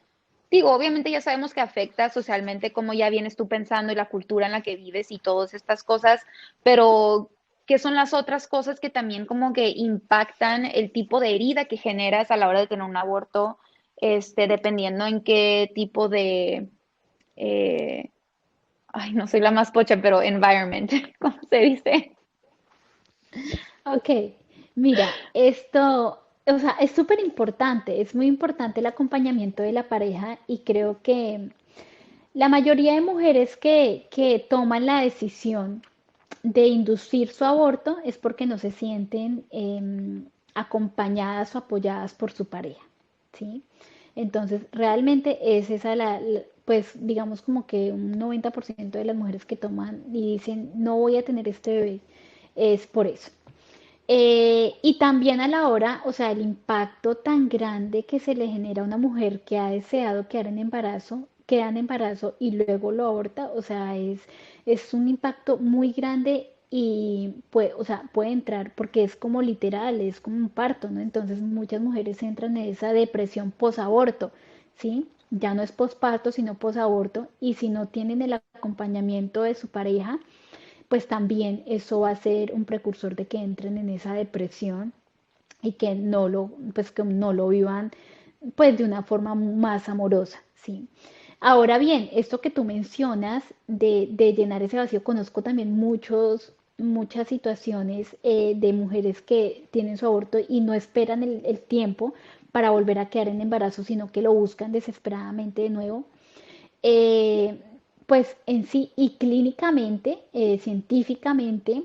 digo, obviamente ya sabemos que afecta socialmente cómo ya vienes tú pensando y la cultura en la que vives y todas estas cosas, pero ¿qué son las otras cosas que también como que impactan el tipo de herida que generas a la hora de tener un aborto, dependiendo en qué tipo de, eh, ay, no soy la más pocha, pero environment, ¿cómo se dice? Ok, mira, esto, o sea, es súper importante, es muy importante el acompañamiento de la pareja y creo que la mayoría de mujeres que toman la decisión de inducir su aborto es porque no se sienten acompañadas o apoyadas por su pareja, ¿sí? Entonces, realmente es esa pues digamos como que un 90% de las mujeres que toman y dicen, no voy a tener este bebé, es por eso. Y también a la hora, o sea, el impacto tan grande que se le genera a una mujer que ha deseado queda en embarazo y luego lo aborta, o sea, es un impacto muy grande y puede, o sea, puede entrar porque es como literal, es como un parto, ¿no? Entonces muchas mujeres entran en esa depresión posaborto, ¿sí? Ya no es posparto, sino posaborto, y si no tienen el acompañamiento de su pareja, pues también eso va a ser un precursor de que entren en esa depresión y que pues que no lo vivan pues de una forma más amorosa, ¿sí? Ahora bien, esto que tú mencionas de llenar ese vacío, conozco también muchas situaciones de mujeres que tienen su aborto y no esperan el tiempo para volver a quedar en embarazo, sino que lo buscan desesperadamente de nuevo. Eh, pues en sí y clínicamente, científicamente,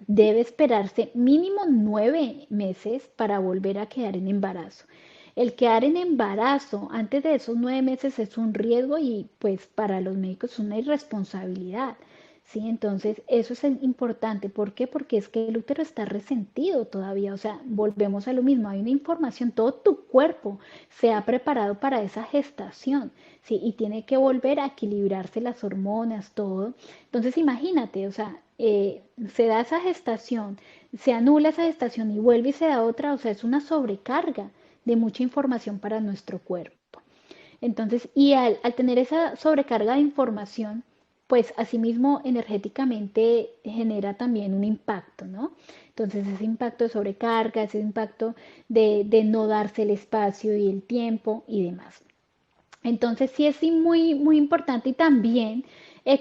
debe esperarse mínimo 9 meses para volver a quedar en embarazo. El quedar en embarazo antes de esos 9 meses es un riesgo y pues para los médicos es una irresponsabilidad. ¿Sí? Entonces, eso es importante. ¿Por qué? Porque es que el útero está resentido todavía. O sea, volvemos a lo mismo. Hay una información, todo tu cuerpo se ha preparado para esa gestación, ¿sí? Y tiene que volver a equilibrarse las hormonas, todo. Entonces, imagínate, o sea, se da esa gestación, se anula esa gestación y vuelve y se da otra. O sea, es una sobrecarga de mucha información para nuestro cuerpo. Entonces, y al tener esa sobrecarga de información, pues asimismo energéticamente genera también un impacto, ¿no? Entonces ese impacto de sobrecarga, ese impacto de no darse el espacio y el tiempo y demás. Entonces sí es sí muy, muy importante y también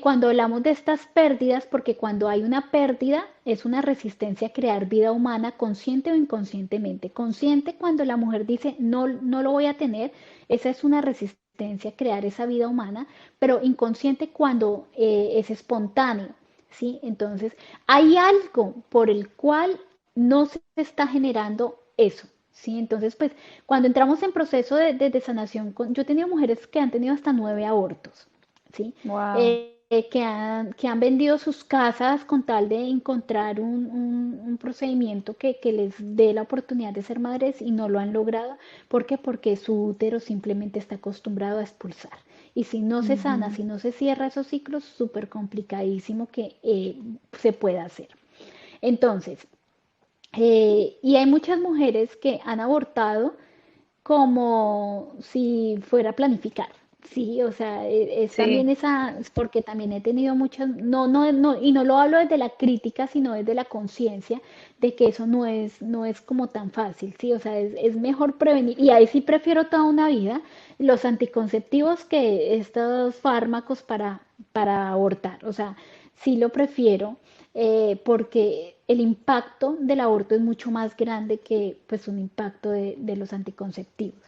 cuando hablamos de estas pérdidas, porque cuando hay una pérdida es una resistencia a crear vida humana consciente o inconscientemente. Consciente cuando la mujer dice no, no lo voy a tener, esa es una resistencia a crear esa vida humana, pero inconsciente cuando es espontáneo, ¿sí? Entonces hay algo por el cual no se está generando eso. Sí, entonces, pues, cuando entramos en proceso de sanación, yo he tenido mujeres que han tenido hasta 9 abortos, ¿sí? Wow. Que han vendido sus casas con tal de encontrar un procedimiento que les dé la oportunidad de ser madres y no lo han logrado. ¿Por qué? Porque su útero simplemente está acostumbrado a expulsar. Y si no se sana, Ujú. si no se cierra esos ciclos, súper complicadísimo que se pueda hacer. Entonces, y hay muchas mujeres que han abortado como si fuera a planificar. Sí, o sea, es también Sí. esa, es porque también he tenido muchas, no, no, no, y no lo hablo desde la crítica, sino desde la conciencia de que eso no es como tan fácil, sí, o sea, es mejor prevenir, y ahí sí prefiero toda una vida los anticonceptivos que estos fármacos para abortar, o sea, sí lo prefiero, porque el impacto del aborto es mucho más grande que pues un impacto de los anticonceptivos,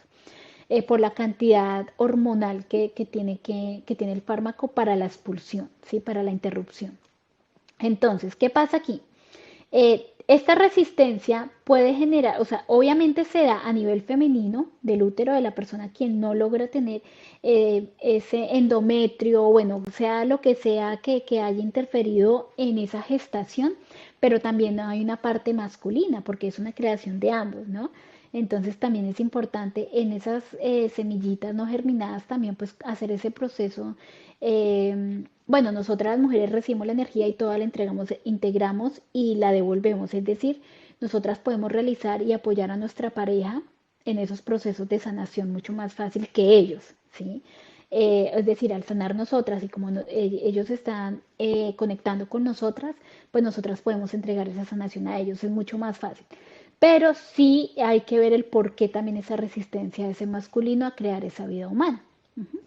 por la cantidad hormonal que tiene el fármaco para la expulsión, ¿sí? Para la interrupción. Entonces, ¿qué pasa aquí? Esta resistencia puede generar, o sea, obviamente se da a nivel femenino del útero de la persona quien no logra tener ese endometrio, bueno, sea lo que sea que haya interferido en esa gestación, pero también hay una parte masculina porque es una creación de ambos, ¿no? Entonces también es importante en esas semillitas no germinadas también pues hacer ese proceso. Bueno, nosotras las mujeres recibimos la energía y toda la entregamos, integramos y la devolvemos. Es decir, nosotras podemos realizar y apoyar a nuestra pareja en esos procesos de sanación mucho más fácil que ellos, ¿sí? Es decir, al sanar nosotras y como ellos están conectando con nosotras, pues nosotras podemos entregar esa sanación a ellos, es mucho más fácil. Pero sí hay que ver el por qué también esa resistencia de ese masculino a crear esa vida humana,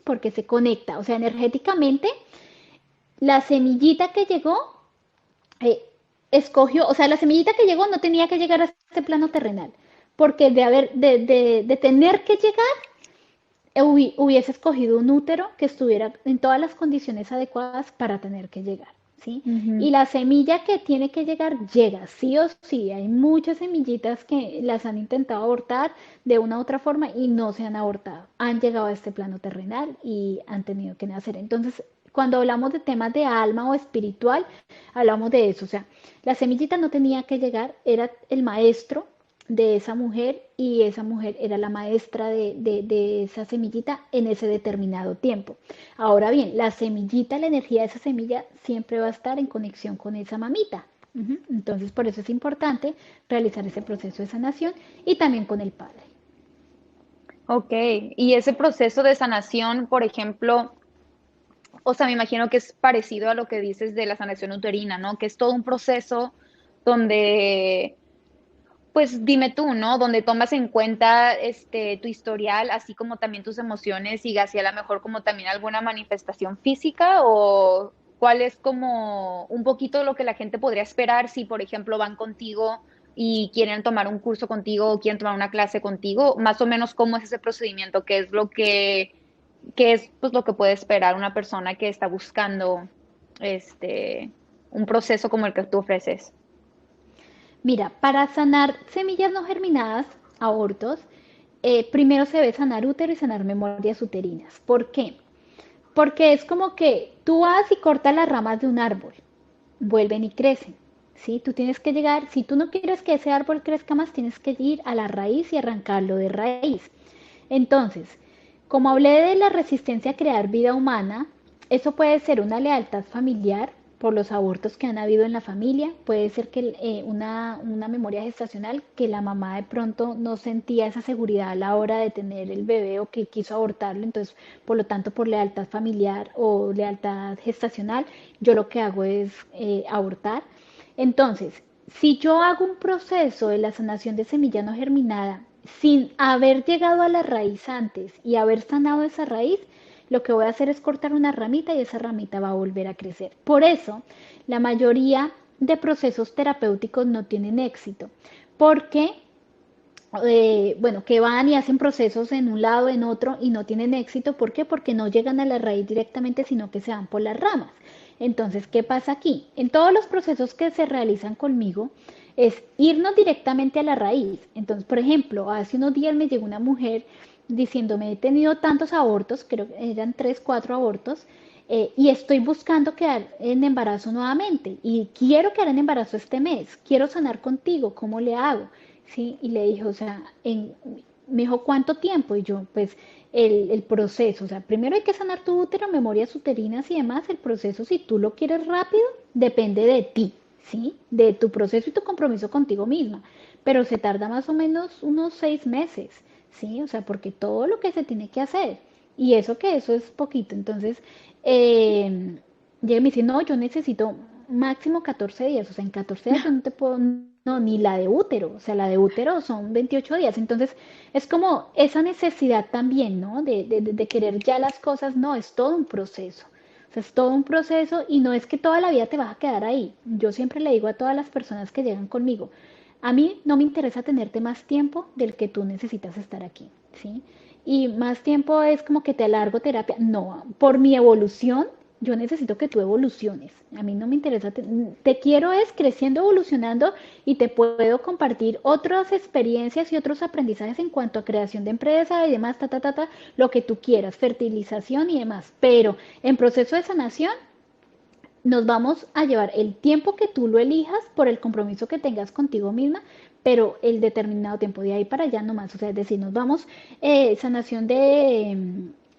porque se conecta, o sea, energéticamente la semillita que llegó, eh, escogió, o sea, la semillita que llegó no tenía que llegar a este plano terrenal, porque de tener que llegar, hubiese escogido un útero que estuviera en todas las condiciones adecuadas para tener que llegar, ¿sí? Ujú. Y la semilla que tiene que llegar llega, sí o sí. Hay muchas semillitas que las han intentado abortar de una u otra forma y no se han abortado. Han llegado a este plano terrenal y han tenido que nacer. Entonces, cuando hablamos de temas de alma o espiritual, hablamos de eso. O sea, la semillita no tenía que llegar, era el maestro de esa mujer y esa mujer era la maestra de esa semillita en ese determinado tiempo. Ahora bien, la semillita, la energía de esa semilla siempre va a estar en conexión con esa mamita. Entonces, por eso es importante realizar ese proceso de sanación y también con el padre. Ok, y ese proceso de sanación, por ejemplo, o sea, me imagino que es parecido a lo que dices de la sanación uterina, ¿no? Que es todo un proceso donde, pues dime tú, ¿no? Donde tomas en cuenta tu historial, así como también tus emociones y así a lo mejor como también alguna manifestación física o cuál es como un poquito lo que la gente podría esperar si, por ejemplo, van contigo y quieren tomar un curso contigo o quieren tomar una clase contigo, más o menos cómo es ese procedimiento, qué es lo que es pues lo que puede esperar una persona que está buscando este un proceso como el que tú ofreces. Mira, para sanar semillas no germinadas, abortos, primero se debe sanar útero y sanar memorias uterinas. ¿Por qué? Porque es como que tú vas y cortas las ramas de un árbol, vuelven y crecen. ¿Sí? Tú tienes que llegar, si tú no quieres que ese árbol crezca más, tienes que ir a la raíz y arrancarlo de raíz. Entonces, como hablé de la resistencia a crear vida humana, eso puede ser una lealtad familiar por los abortos que han habido en la familia, puede ser que una memoria gestacional que la mamá de pronto no sentía esa seguridad a la hora de tener el bebé o que quiso abortarlo, entonces por lo tanto por lealtad familiar o lealtad gestacional, yo lo que hago es abortar. Entonces, si yo hago un proceso de la sanación de semilla no germinada sin haber llegado a la raíz antes y haber sanado esa raíz, lo que voy a hacer es cortar una ramita y esa ramita va a volver a crecer. Por eso, la mayoría de procesos terapéuticos no tienen éxito, porque bueno, que van y hacen procesos en un lado, en otro y no tienen éxito. ¿Por qué? Porque no llegan a la raíz directamente, sino que se van por las ramas. Entonces, ¿qué pasa aquí? En todos los procesos que se realizan conmigo es irnos directamente a la raíz. Entonces, por ejemplo, hace unos días me llegó una mujer diciéndome, he tenido tantos abortos, creo que eran 3, 4 abortos, y estoy buscando quedar en embarazo nuevamente y quiero quedar en embarazo este mes, quiero sanar contigo, ¿cómo le hago? ¿Sí? Y le dije, o sea, me dijo, ¿cuánto tiempo? Y yo, pues, el proceso, o sea, primero hay que sanar tu útero, memorias uterinas y demás, el proceso, si tú lo quieres rápido, depende de ti, ¿sí? De tu proceso y tu compromiso contigo misma, pero se tarda más o menos unos 6 meses, ¿sí? O sea, porque todo lo que se tiene que hacer, y eso es poquito, entonces, llega y me dice, no, yo necesito máximo 14 días, o sea, en 14 días yo no te puedo, no, ni la de útero, o sea, la de útero son 28 días, entonces es como esa necesidad también, ¿no? De querer ya las cosas, no, es todo un proceso, o sea, es todo un proceso y no es que toda la vida te vas a quedar ahí. Yo siempre le digo a todas las personas que llegan conmigo, a mí no me interesa tenerte más tiempo del que tú necesitas estar aquí, ¿sí? Y más tiempo es como que te alargo terapia. No, por mi evolución, yo necesito que tú evoluciones. A mí no me interesa, te quiero es creciendo, evolucionando y te puedo compartir otras experiencias y otros aprendizajes en cuanto a creación de empresa y demás, lo que tú quieras, fertilización y demás. Pero en proceso de sanación, nos vamos a llevar el tiempo que tú lo elijas por el compromiso que tengas contigo misma, pero el determinado tiempo de ahí para allá nomás, o sea, es decir, nos vamos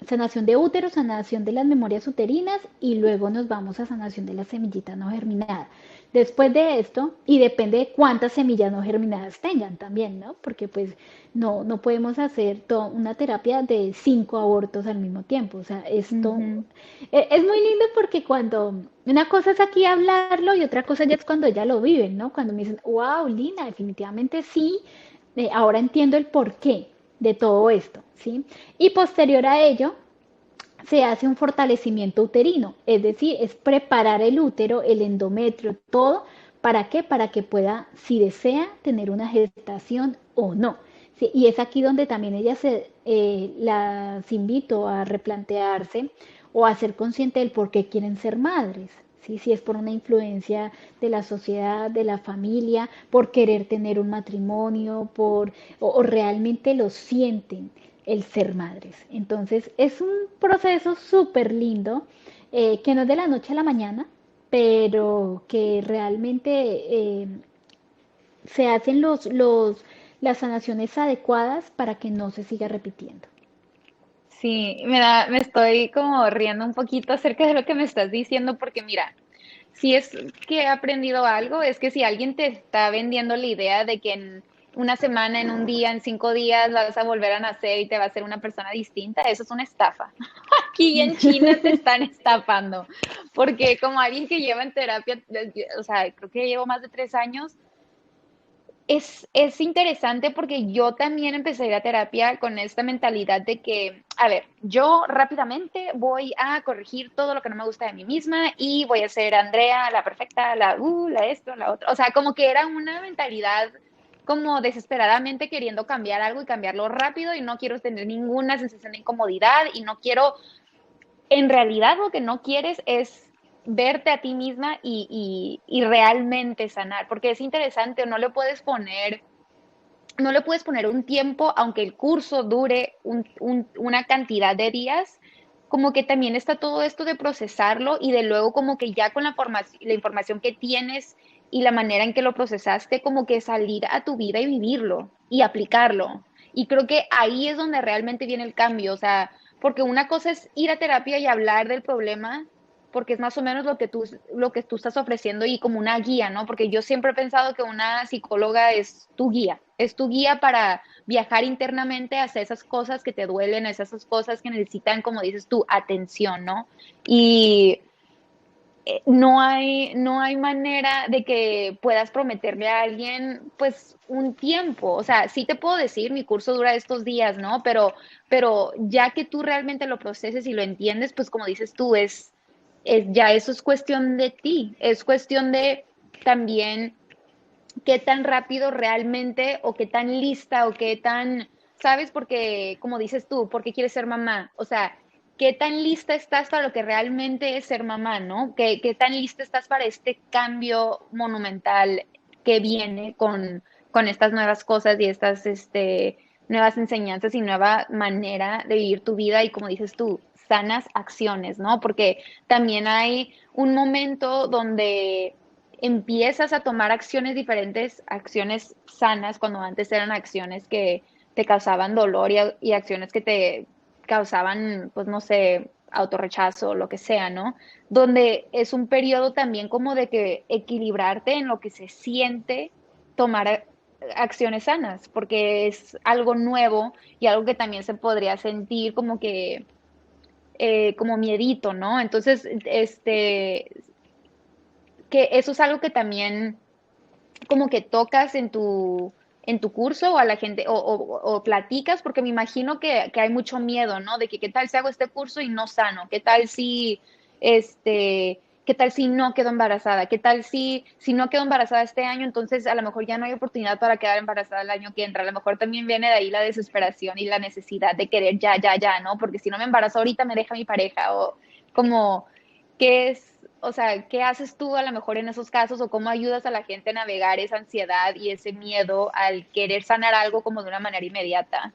sanación de útero, sanación de las memorias uterinas y luego nos vamos a sanación de la semillita no germinada. Después de esto, y depende de cuántas semillas no germinadas tengan también, ¿no? Porque pues no podemos hacer una terapia de 5 abortos al mismo tiempo, o sea, esto Ujú. es muy lindo porque cuando una cosa es aquí hablarlo y otra cosa ya es cuando ya lo viven, ¿no? Cuando me dicen, wow, Lina, definitivamente sí, ahora entiendo el porqué de todo esto, ¿sí? Y posterior a ello, se hace un fortalecimiento uterino, es decir, es preparar el útero, el endometrio, todo, ¿para qué? Para que pueda, si desea, tener una gestación o no. Sí, y es aquí donde también las invito a replantearse o a ser consciente del por qué quieren ser madres. ¿Sí? Si es por una influencia de la sociedad, de la familia, por querer tener un matrimonio, o realmente lo sienten el ser madres. Entonces es un proceso súper lindo, que no es de la noche a la mañana, pero que realmente se hacen las sanaciones adecuadas para que no se siga repitiendo. Sí, me estoy como riendo un poquito acerca de lo que me estás diciendo, porque mira, si es que he aprendido algo, es que si alguien te está vendiendo la idea de que en una semana, en un día, en 5 días vas a volver a nacer y te va a ser una persona distinta, eso es una estafa. Aquí en China te están estafando, porque como alguien que lleva en terapia, o sea, creo que llevo más de 3 años, es interesante porque yo también empecé a ir a terapia con esta mentalidad de que, a ver, yo rápidamente voy a corregir todo lo que no me gusta de mí misma y voy a ser Andrea, la perfecta, la esto, la otra. O sea, como que era una mentalidad como desesperadamente queriendo cambiar algo y cambiarlo rápido y no quiero tener ninguna sensación de incomodidad y no quiero, en realidad lo que no quieres es verte a ti misma y realmente sanar, porque es interesante, o no le puedes poner un tiempo, aunque el curso dure una cantidad de días, como que también está todo esto de procesarlo y de luego como que ya con la información que tienes y la manera en que lo procesaste, como que salir a tu vida y vivirlo y aplicarlo. Y creo que ahí es donde realmente viene el cambio, o sea, porque una cosa es ir a terapia y hablar del problema, porque es más o menos lo que tú estás ofreciendo y como una guía, ¿no? Porque yo siempre he pensado que una psicóloga es tu guía para viajar internamente hacia esas cosas que te duelen, hacia esas cosas que necesitan, como dices tú, atención, ¿no? Y no hay manera de que puedas prometerle a alguien, pues, un tiempo. O sea, sí te puedo decir, mi curso dura estos días, ¿no? Pero ya que tú realmente lo proceses y lo entiendes, pues, como dices tú, ya eso es cuestión de ti, es cuestión de también qué tan rápido realmente o qué tan lista o qué tan, ¿sabes? Porque, como dices tú, ¿por qué quieres ser mamá? O sea, ¿qué tan lista estás para lo que realmente es ser mamá, ¿no? ¿Qué tan lista estás para este cambio monumental que viene con estas nuevas cosas y estas nuevas enseñanzas y nueva manera de vivir tu vida y como dices tú, sanas acciones, ¿no? Porque también hay un momento donde empiezas a tomar acciones diferentes, acciones sanas, cuando antes eran acciones que te causaban dolor y acciones que te causaban, pues no sé, autorrechazo, lo que sea, ¿no? Donde es un periodo también como de que equilibrarte en lo que se siente tomar acciones sanas, porque es algo nuevo y algo que también se podría sentir como que, como miedito, ¿no? Entonces, que eso es algo que también como que tocas en tu curso o a la gente o platicas, porque me imagino que hay mucho miedo, ¿no? De que qué tal si hago este curso y no sano, qué tal si no quedo embarazada, qué tal si no quedo embarazada este año, entonces a lo mejor ya no hay oportunidad para quedar embarazada el año que entra, a lo mejor también viene de ahí la desesperación y la necesidad de querer ya, ya, ya, ¿no? Porque si no me embarazo ahorita me deja mi pareja o como, o sea, qué haces tú a lo mejor en esos casos o cómo ayudas a la gente a navegar esa ansiedad y ese miedo al querer sanar algo como de una manera inmediata?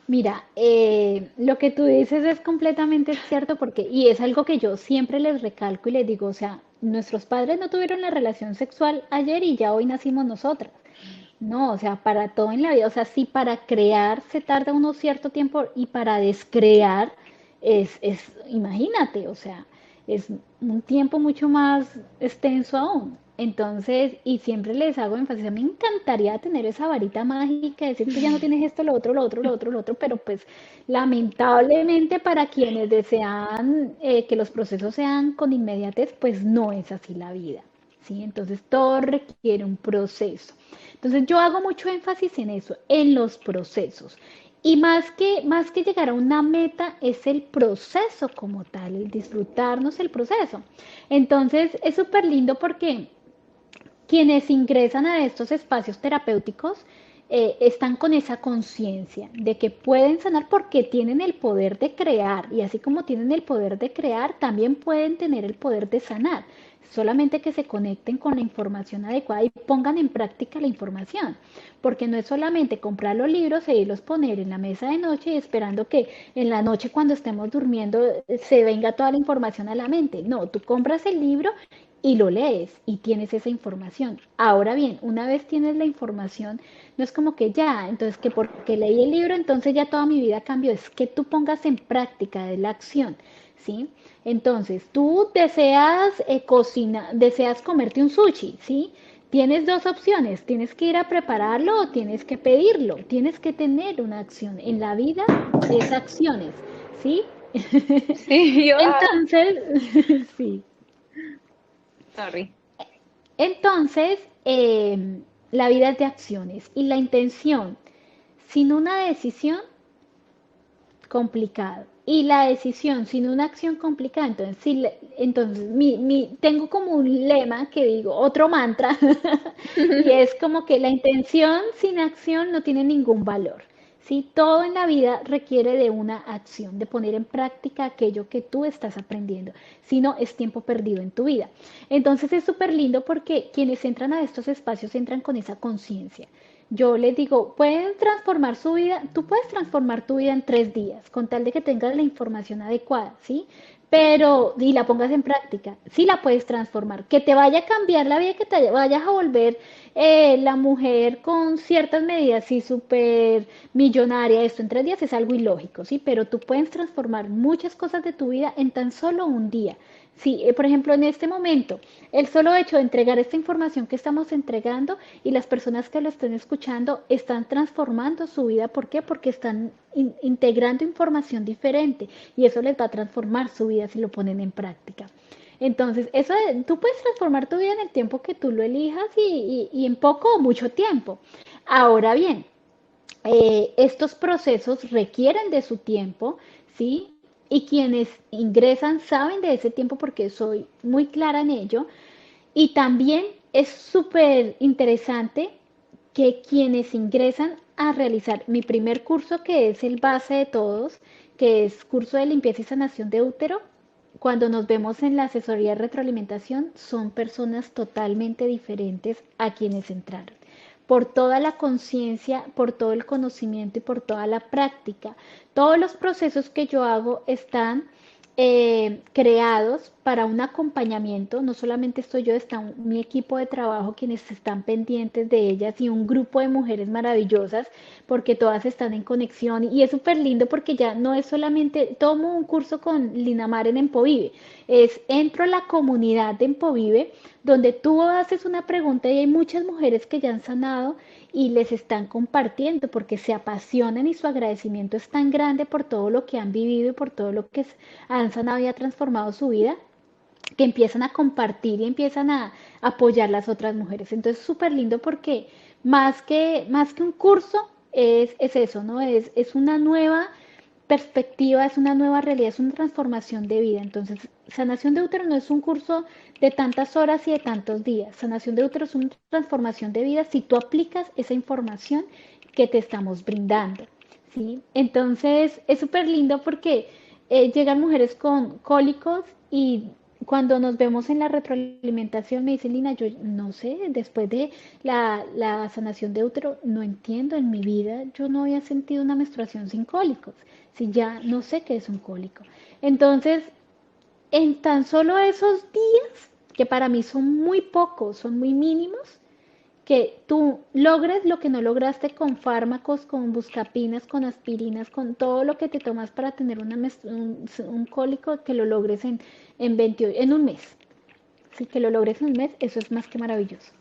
Mira, lo que tú dices es completamente cierto porque, y es algo que yo siempre les recalco y les digo, o sea, nuestros padres no tuvieron la relación sexual ayer y ya hoy nacimos nosotras. No, o sea, para todo en la vida, o sea, sí para crear se tarda uno cierto tiempo y para descrear imagínate, o sea, es un tiempo mucho más extenso aún. Entonces, y siempre les hago énfasis, a mí me encantaría tener esa varita mágica, decir, tú ya no tienes esto, lo otro, lo otro, lo otro, lo otro, pero pues lamentablemente para quienes desean que los procesos sean con inmediatez, pues no es así la vida, ¿sí? Entonces, todo requiere un proceso. Entonces yo hago mucho énfasis en eso, en los procesos. Y más que llegar a una meta es el proceso como tal, el disfrutarnos el proceso. Entonces es súper lindo porque quienes ingresan a estos espacios terapéuticos están con esa conciencia de que pueden sanar porque tienen el poder de crear y así como tienen el poder de crear, también pueden tener el poder de sanar. Solamente que se conecten con la información adecuada y pongan en práctica la información, porque no es solamente comprar los libros e irlos poner en la mesa de noche y esperando que en la noche cuando estemos durmiendo se venga toda la información a la mente. No, tú compras el libro y lo lees y tienes esa información. Ahora bien, una vez tienes la información, no es como que ya, entonces que porque leí el libro, entonces ya toda mi vida cambió, es que tú pongas en práctica de la acción, ¿sí? Entonces, tú deseas cocinar, deseas comerte un sushi, ¿sí? Tienes dos opciones, tienes que ir a prepararlo o tienes que pedirlo, tienes que tener una acción. En la vida es acciones, ¿sí? Sí, yo, Entonces, sí. sorry. Entonces, la vida es de acciones y la intención sin una decisión complicado y la decisión sin una acción complicada. Entonces, entonces tengo como un lema que digo, otro mantra, y es como que la intención sin acción no tiene ningún valor. ¿Sí? Todo en la vida requiere de una acción, de poner en práctica aquello que tú estás aprendiendo. Si no, es tiempo perdido en tu vida. Entonces es súper lindo porque quienes entran a estos espacios entran con esa conciencia. Yo les digo, pueden transformar su vida, tú puedes transformar tu vida en 3 días, con tal de que tengas la información adecuada, ¿sí? Pero, y la pongas en práctica, sí la puedes transformar. Que te vaya a cambiar la vida, que te vayas a volver la mujer con ciertas medidas, sí, súper millonaria, esto en 3 días es algo ilógico, ¿sí? Pero tú puedes transformar muchas cosas de tu vida en tan solo un día. Sí, por ejemplo, en este momento, el solo hecho de entregar esta información que estamos entregando y las personas que lo estén escuchando están transformando su vida. ¿Por qué? Porque están integrando información diferente y eso les va a transformar su vida si lo ponen en práctica. Entonces, tú puedes transformar tu vida en el tiempo que tú lo elijas y en poco o mucho tiempo. Ahora bien, estos procesos requieren de su tiempo, ¿sí? Y quienes ingresan saben de ese tiempo porque soy muy clara en ello. Y también es súper interesante que quienes ingresan a realizar mi primer curso, que es el base de todos, que es curso de limpieza y sanación de útero, cuando nos vemos en la asesoría de retroalimentación, son personas totalmente diferentes a quienes entraron. Por toda la conciencia, por todo el conocimiento y por toda la práctica. Todos los procesos que yo hago están creados para un acompañamiento. No solamente estoy yo, está mi equipo de trabajo quienes están pendientes de ellas y un grupo de mujeres maravillosas porque todas están en conexión y es súper lindo porque ya no es solamente, tomo un curso con Linamar en Empovive, es entro a la comunidad de Empovive donde tú haces una pregunta y hay muchas mujeres que ya han sanado y les están compartiendo porque se apasionan y su agradecimiento es tan grande por todo lo que han vivido y por todo lo que han sanado y ha transformado su vida que empiezan a compartir y empiezan a apoyar las otras mujeres. Entonces, súper lindo porque más que un curso es eso, ¿no? Es una nueva perspectiva, es una nueva realidad, es una transformación de vida. Entonces, sanación de útero no es un curso de tantas horas y de tantos días. Sanación de útero es una transformación de vida si tú aplicas esa información que te estamos brindando. ¿Sí? Entonces, es súper lindo porque llegan mujeres con cólicos y cuando nos vemos en la retroalimentación me dice Lina, yo no sé, después de la sanación de útero, no entiendo en mi vida, yo no había sentido una menstruación sin cólicos, si ya no sé qué es un cólico. Entonces, en tan solo esos días, que para mí son muy pocos, son muy mínimos, que tú logres lo que no lograste con fármacos, con buscapinas, con aspirinas, con todo lo que te tomas para tener un cólico, que lo logres en un mes. Sí, que lo logres en un mes, eso es más que maravilloso.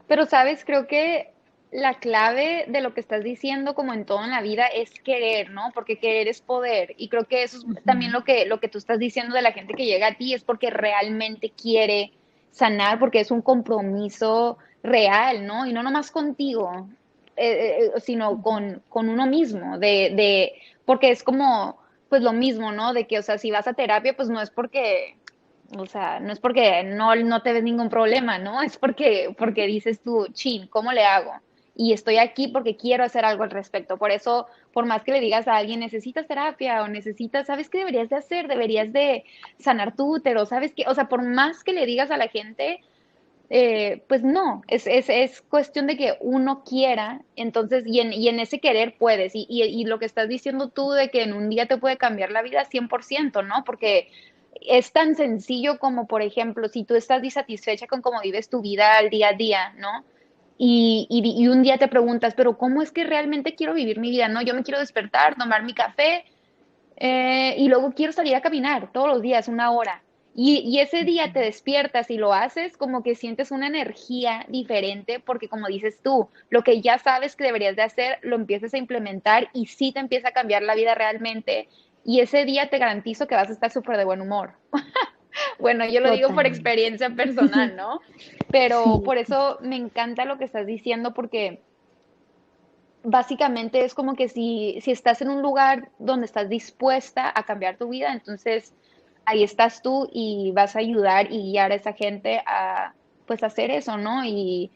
Pero, sabes, creo que la clave de lo que estás diciendo, como en todo en la vida, es querer, ¿no? Porque querer es poder. Y creo que eso es también lo que tú estás diciendo de la gente que llega a ti, es porque realmente quiere sanar, porque es un compromiso real, ¿no? Y no nomás contigo. sino con uno mismo, porque es como, pues lo mismo, ¿no? De que, o sea, si vas a terapia, pues no es porque, o sea, no es porque no te ves ningún problema, ¿no? Es porque dices tú, chin, ¿cómo le hago? Y estoy aquí porque quiero hacer algo al respecto. Por eso, por más que le digas a alguien, necesitas terapia o necesitas, ¿sabes qué deberías de hacer? Deberías de sanar tu útero, ¿sabes qué? O sea, por más que le digas a la gente, pues no, es cuestión de que uno quiera, entonces, y en ese querer puedes, y lo que estás diciendo tú de que en un día te puede cambiar la vida 100%, ¿no? Porque es tan sencillo como, por ejemplo, si tú estás disatisfecha con cómo vives tu vida al día a día, ¿no? Y un día te preguntas, pero ¿cómo es que realmente quiero vivir mi vida? No, yo me quiero despertar, tomar mi café, y luego quiero salir a caminar todos los días, 1 hora. Y ese día te despiertas y lo haces, como que sientes una energía diferente, porque como dices tú, lo que ya sabes que deberías de hacer, lo empiezas a implementar y sí te empieza a cambiar la vida realmente. Y ese día te garantizo que vas a estar súper de buen humor. Bueno, yo lo digo por Totalmente. experiencia personal, ¿no? Pero Sí, por eso me encanta lo que estás diciendo, porque básicamente es como que si estás en un lugar donde estás dispuesta a cambiar tu vida, entonces ahí estás tú y vas a ayudar y guiar a esa gente a pues hacer eso, ¿no? Y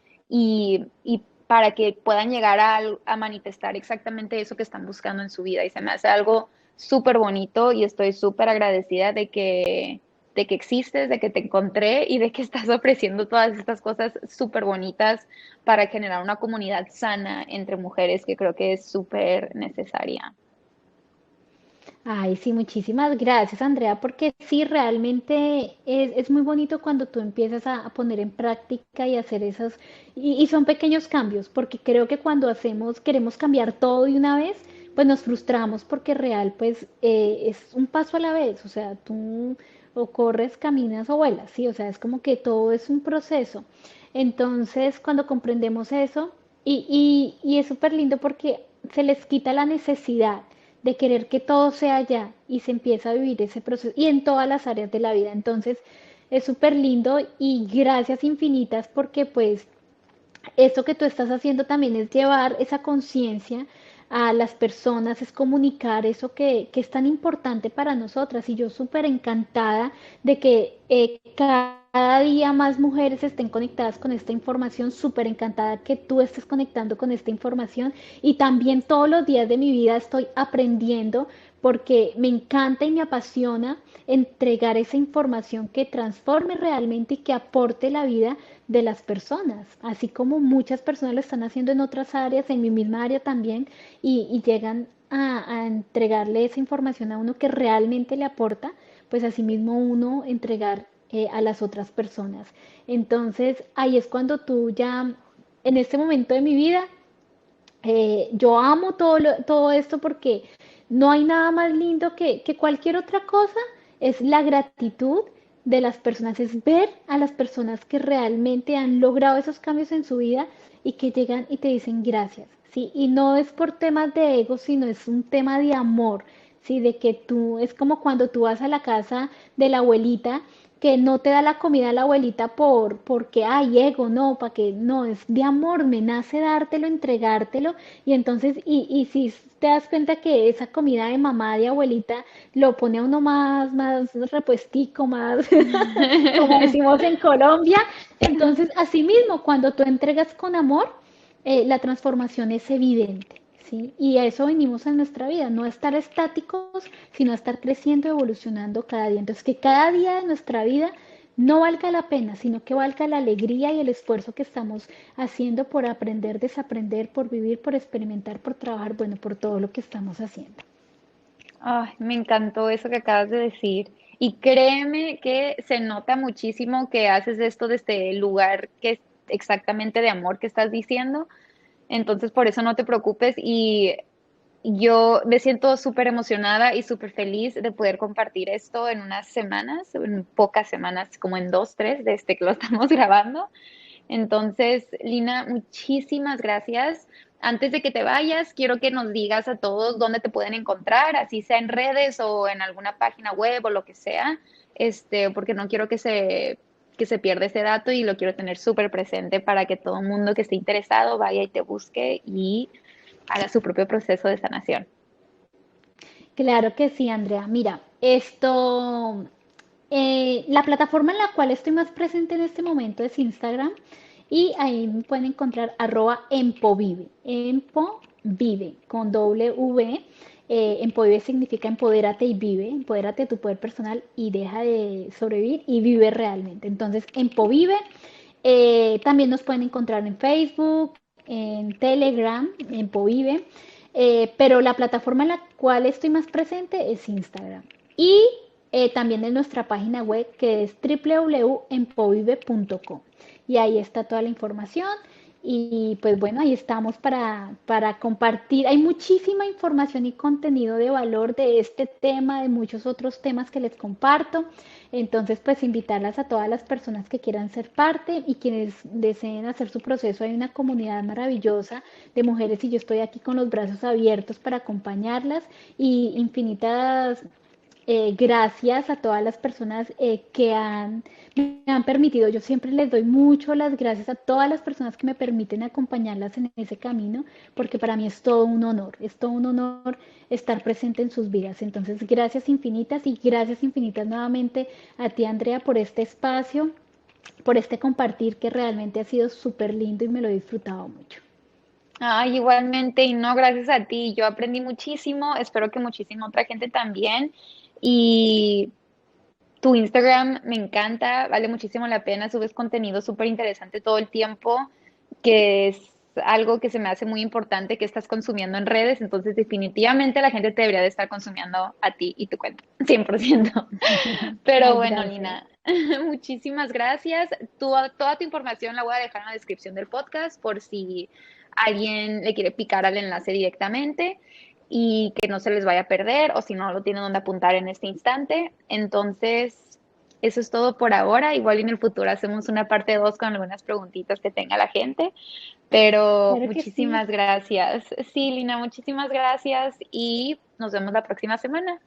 para que puedan llegar a manifestar exactamente eso que están buscando en su vida. Y se me hace algo súper bonito y estoy súper agradecida de que existes, de que te encontré y de que estás ofreciendo todas estas cosas súper bonitas para generar una comunidad sana entre mujeres que creo que es súper necesaria. ay, sí, muchísimas gracias, Andrea, porque sí, realmente es muy bonito cuando tú empiezas a poner en práctica y hacer esos, y son pequeños cambios, porque creo que cuando hacemos, queremos cambiar todo de una vez, pues nos frustramos porque real, pues es un paso a la vez, o sea, tú o corres, caminas o vuelas, sí, o sea, es como que todo es un proceso. Entonces, cuando comprendemos eso, y es súper lindo porque se les quita la necesidad de querer que todo sea ya y se empieza a vivir ese proceso y en todas las áreas de la vida. Entonces es súper lindo y gracias infinitas porque pues eso que tú estás haciendo también es llevar esa conciencia a las personas, es comunicar eso que es tan importante para nosotras. Y yo súper encantada de que cada día más mujeres estén conectadas con esta información, súper encantada que tú estés conectando con esta información. Y también todos los días de mi vida estoy aprendiendo porque me encanta y me apasiona entregar esa información que transforme realmente y que aporte la vida de las personas, así como muchas personas lo están haciendo en otras áreas, en mi misma área también, y llegan a entregarle esa información a uno que realmente le aporta, pues asimismo uno entregar a las otras personas. Entonces ahí es cuando tú ya, en este momento de mi vida, yo amo todo esto porque no hay nada más lindo que cualquier otra cosa, es la gratitud de las personas, es ver a las personas que realmente han logrado esos cambios en su vida y que llegan y te dicen gracias, ¿sí? Y no es por temas de ego, sino es un tema de amor, ¿sí? De que tú, es como cuando tú vas a la casa de la abuelita que no te da la comida a la abuelita porque hay ego, no, para que no, es de amor, me nace dártelo, entregártelo, y entonces, y si te das cuenta que esa comida de mamá, de abuelita, lo pone a uno más repuestico, más, como decimos en Colombia, entonces, así mismo, cuando tú entregas con amor, la transformación es evidente. ¿Sí? Y a eso venimos en nuestra vida, no a estar estáticos, sino a estar creciendo, evolucionando cada día. Entonces, que cada día de nuestra vida no valga la pena, sino que valga la alegría y el esfuerzo que estamos haciendo por aprender, desaprender, por vivir, por experimentar, por trabajar, bueno, por todo lo que estamos haciendo. Ay, me encantó eso que acabas de decir. Y créeme que se nota muchísimo que haces esto de este lugar que es exactamente de amor que estás diciendo. Entonces, por eso no te preocupes y yo me siento súper emocionada y súper feliz de poder compartir esto en unas semanas, en pocas semanas, como en 2, 3, desde que lo estamos grabando. Entonces, Lina, muchísimas gracias. Antes de que te vayas, quiero que nos digas a todos dónde te pueden encontrar, así sea en redes o en alguna página web o lo que sea, porque no quiero que que se pierde ese dato y lo quiero tener súper presente para que todo el mundo que esté interesado vaya y te busque y haga su propio proceso de sanación. Claro que sí, Andrea. Mira, la plataforma en la cual estoy más presente en este momento es Instagram y ahí me pueden encontrar @empovive, empovive con doble V. Empovive significa empodérate y vive, empodérate de tu poder personal y deja de sobrevivir y vive realmente. Entonces, Empovive. También nos pueden encontrar en Facebook, en Telegram, en Povive, pero la plataforma en la cual estoy más presente es Instagram. Y también en nuestra página web que es www.empovive.com. Y ahí está toda la información. Y pues bueno, ahí estamos para compartir. Hay muchísima información y contenido de valor de este tema, de muchos otros temas que les comparto. Entonces, pues invitarlas a todas las personas que quieran ser parte y quienes deseen hacer su proceso. Hay una comunidad maravillosa de mujeres y yo estoy aquí con los brazos abiertos para acompañarlas y infinitas gracias a todas las personas me han permitido. Yo siempre les doy mucho las gracias a todas las personas que me permiten acompañarlas en ese camino, porque para mí es todo un honor estar presente en sus vidas. Entonces, gracias infinitas y gracias infinitas nuevamente a ti, Andrea, por este espacio, por este compartir que realmente ha sido súper lindo y me lo he disfrutado mucho. Ay, igualmente, y no, gracias a ti, yo aprendí muchísimo, espero que muchísima otra gente también. Y tu Instagram me encanta, vale muchísimo la pena, subes contenido súper interesante todo el tiempo, que es algo que se me hace muy importante que estás consumiendo en redes, entonces definitivamente la gente te debería de estar consumiendo a ti y tu cuenta, 100%. Pero Ay, bueno, gracias. Nina, muchísimas gracias. Toda tu información la voy a dejar en la descripción del podcast por si alguien le quiere picar al enlace directamente y que no se les vaya a perder o si no lo tienen donde apuntar en este instante. Entonces, eso es todo por ahora. Igual en el futuro hacemos una parte 2 con algunas preguntitas que tenga la gente, pero Claro que sí. muchísimas gracias. Sí, Lina, muchísimas gracias y nos vemos la próxima semana.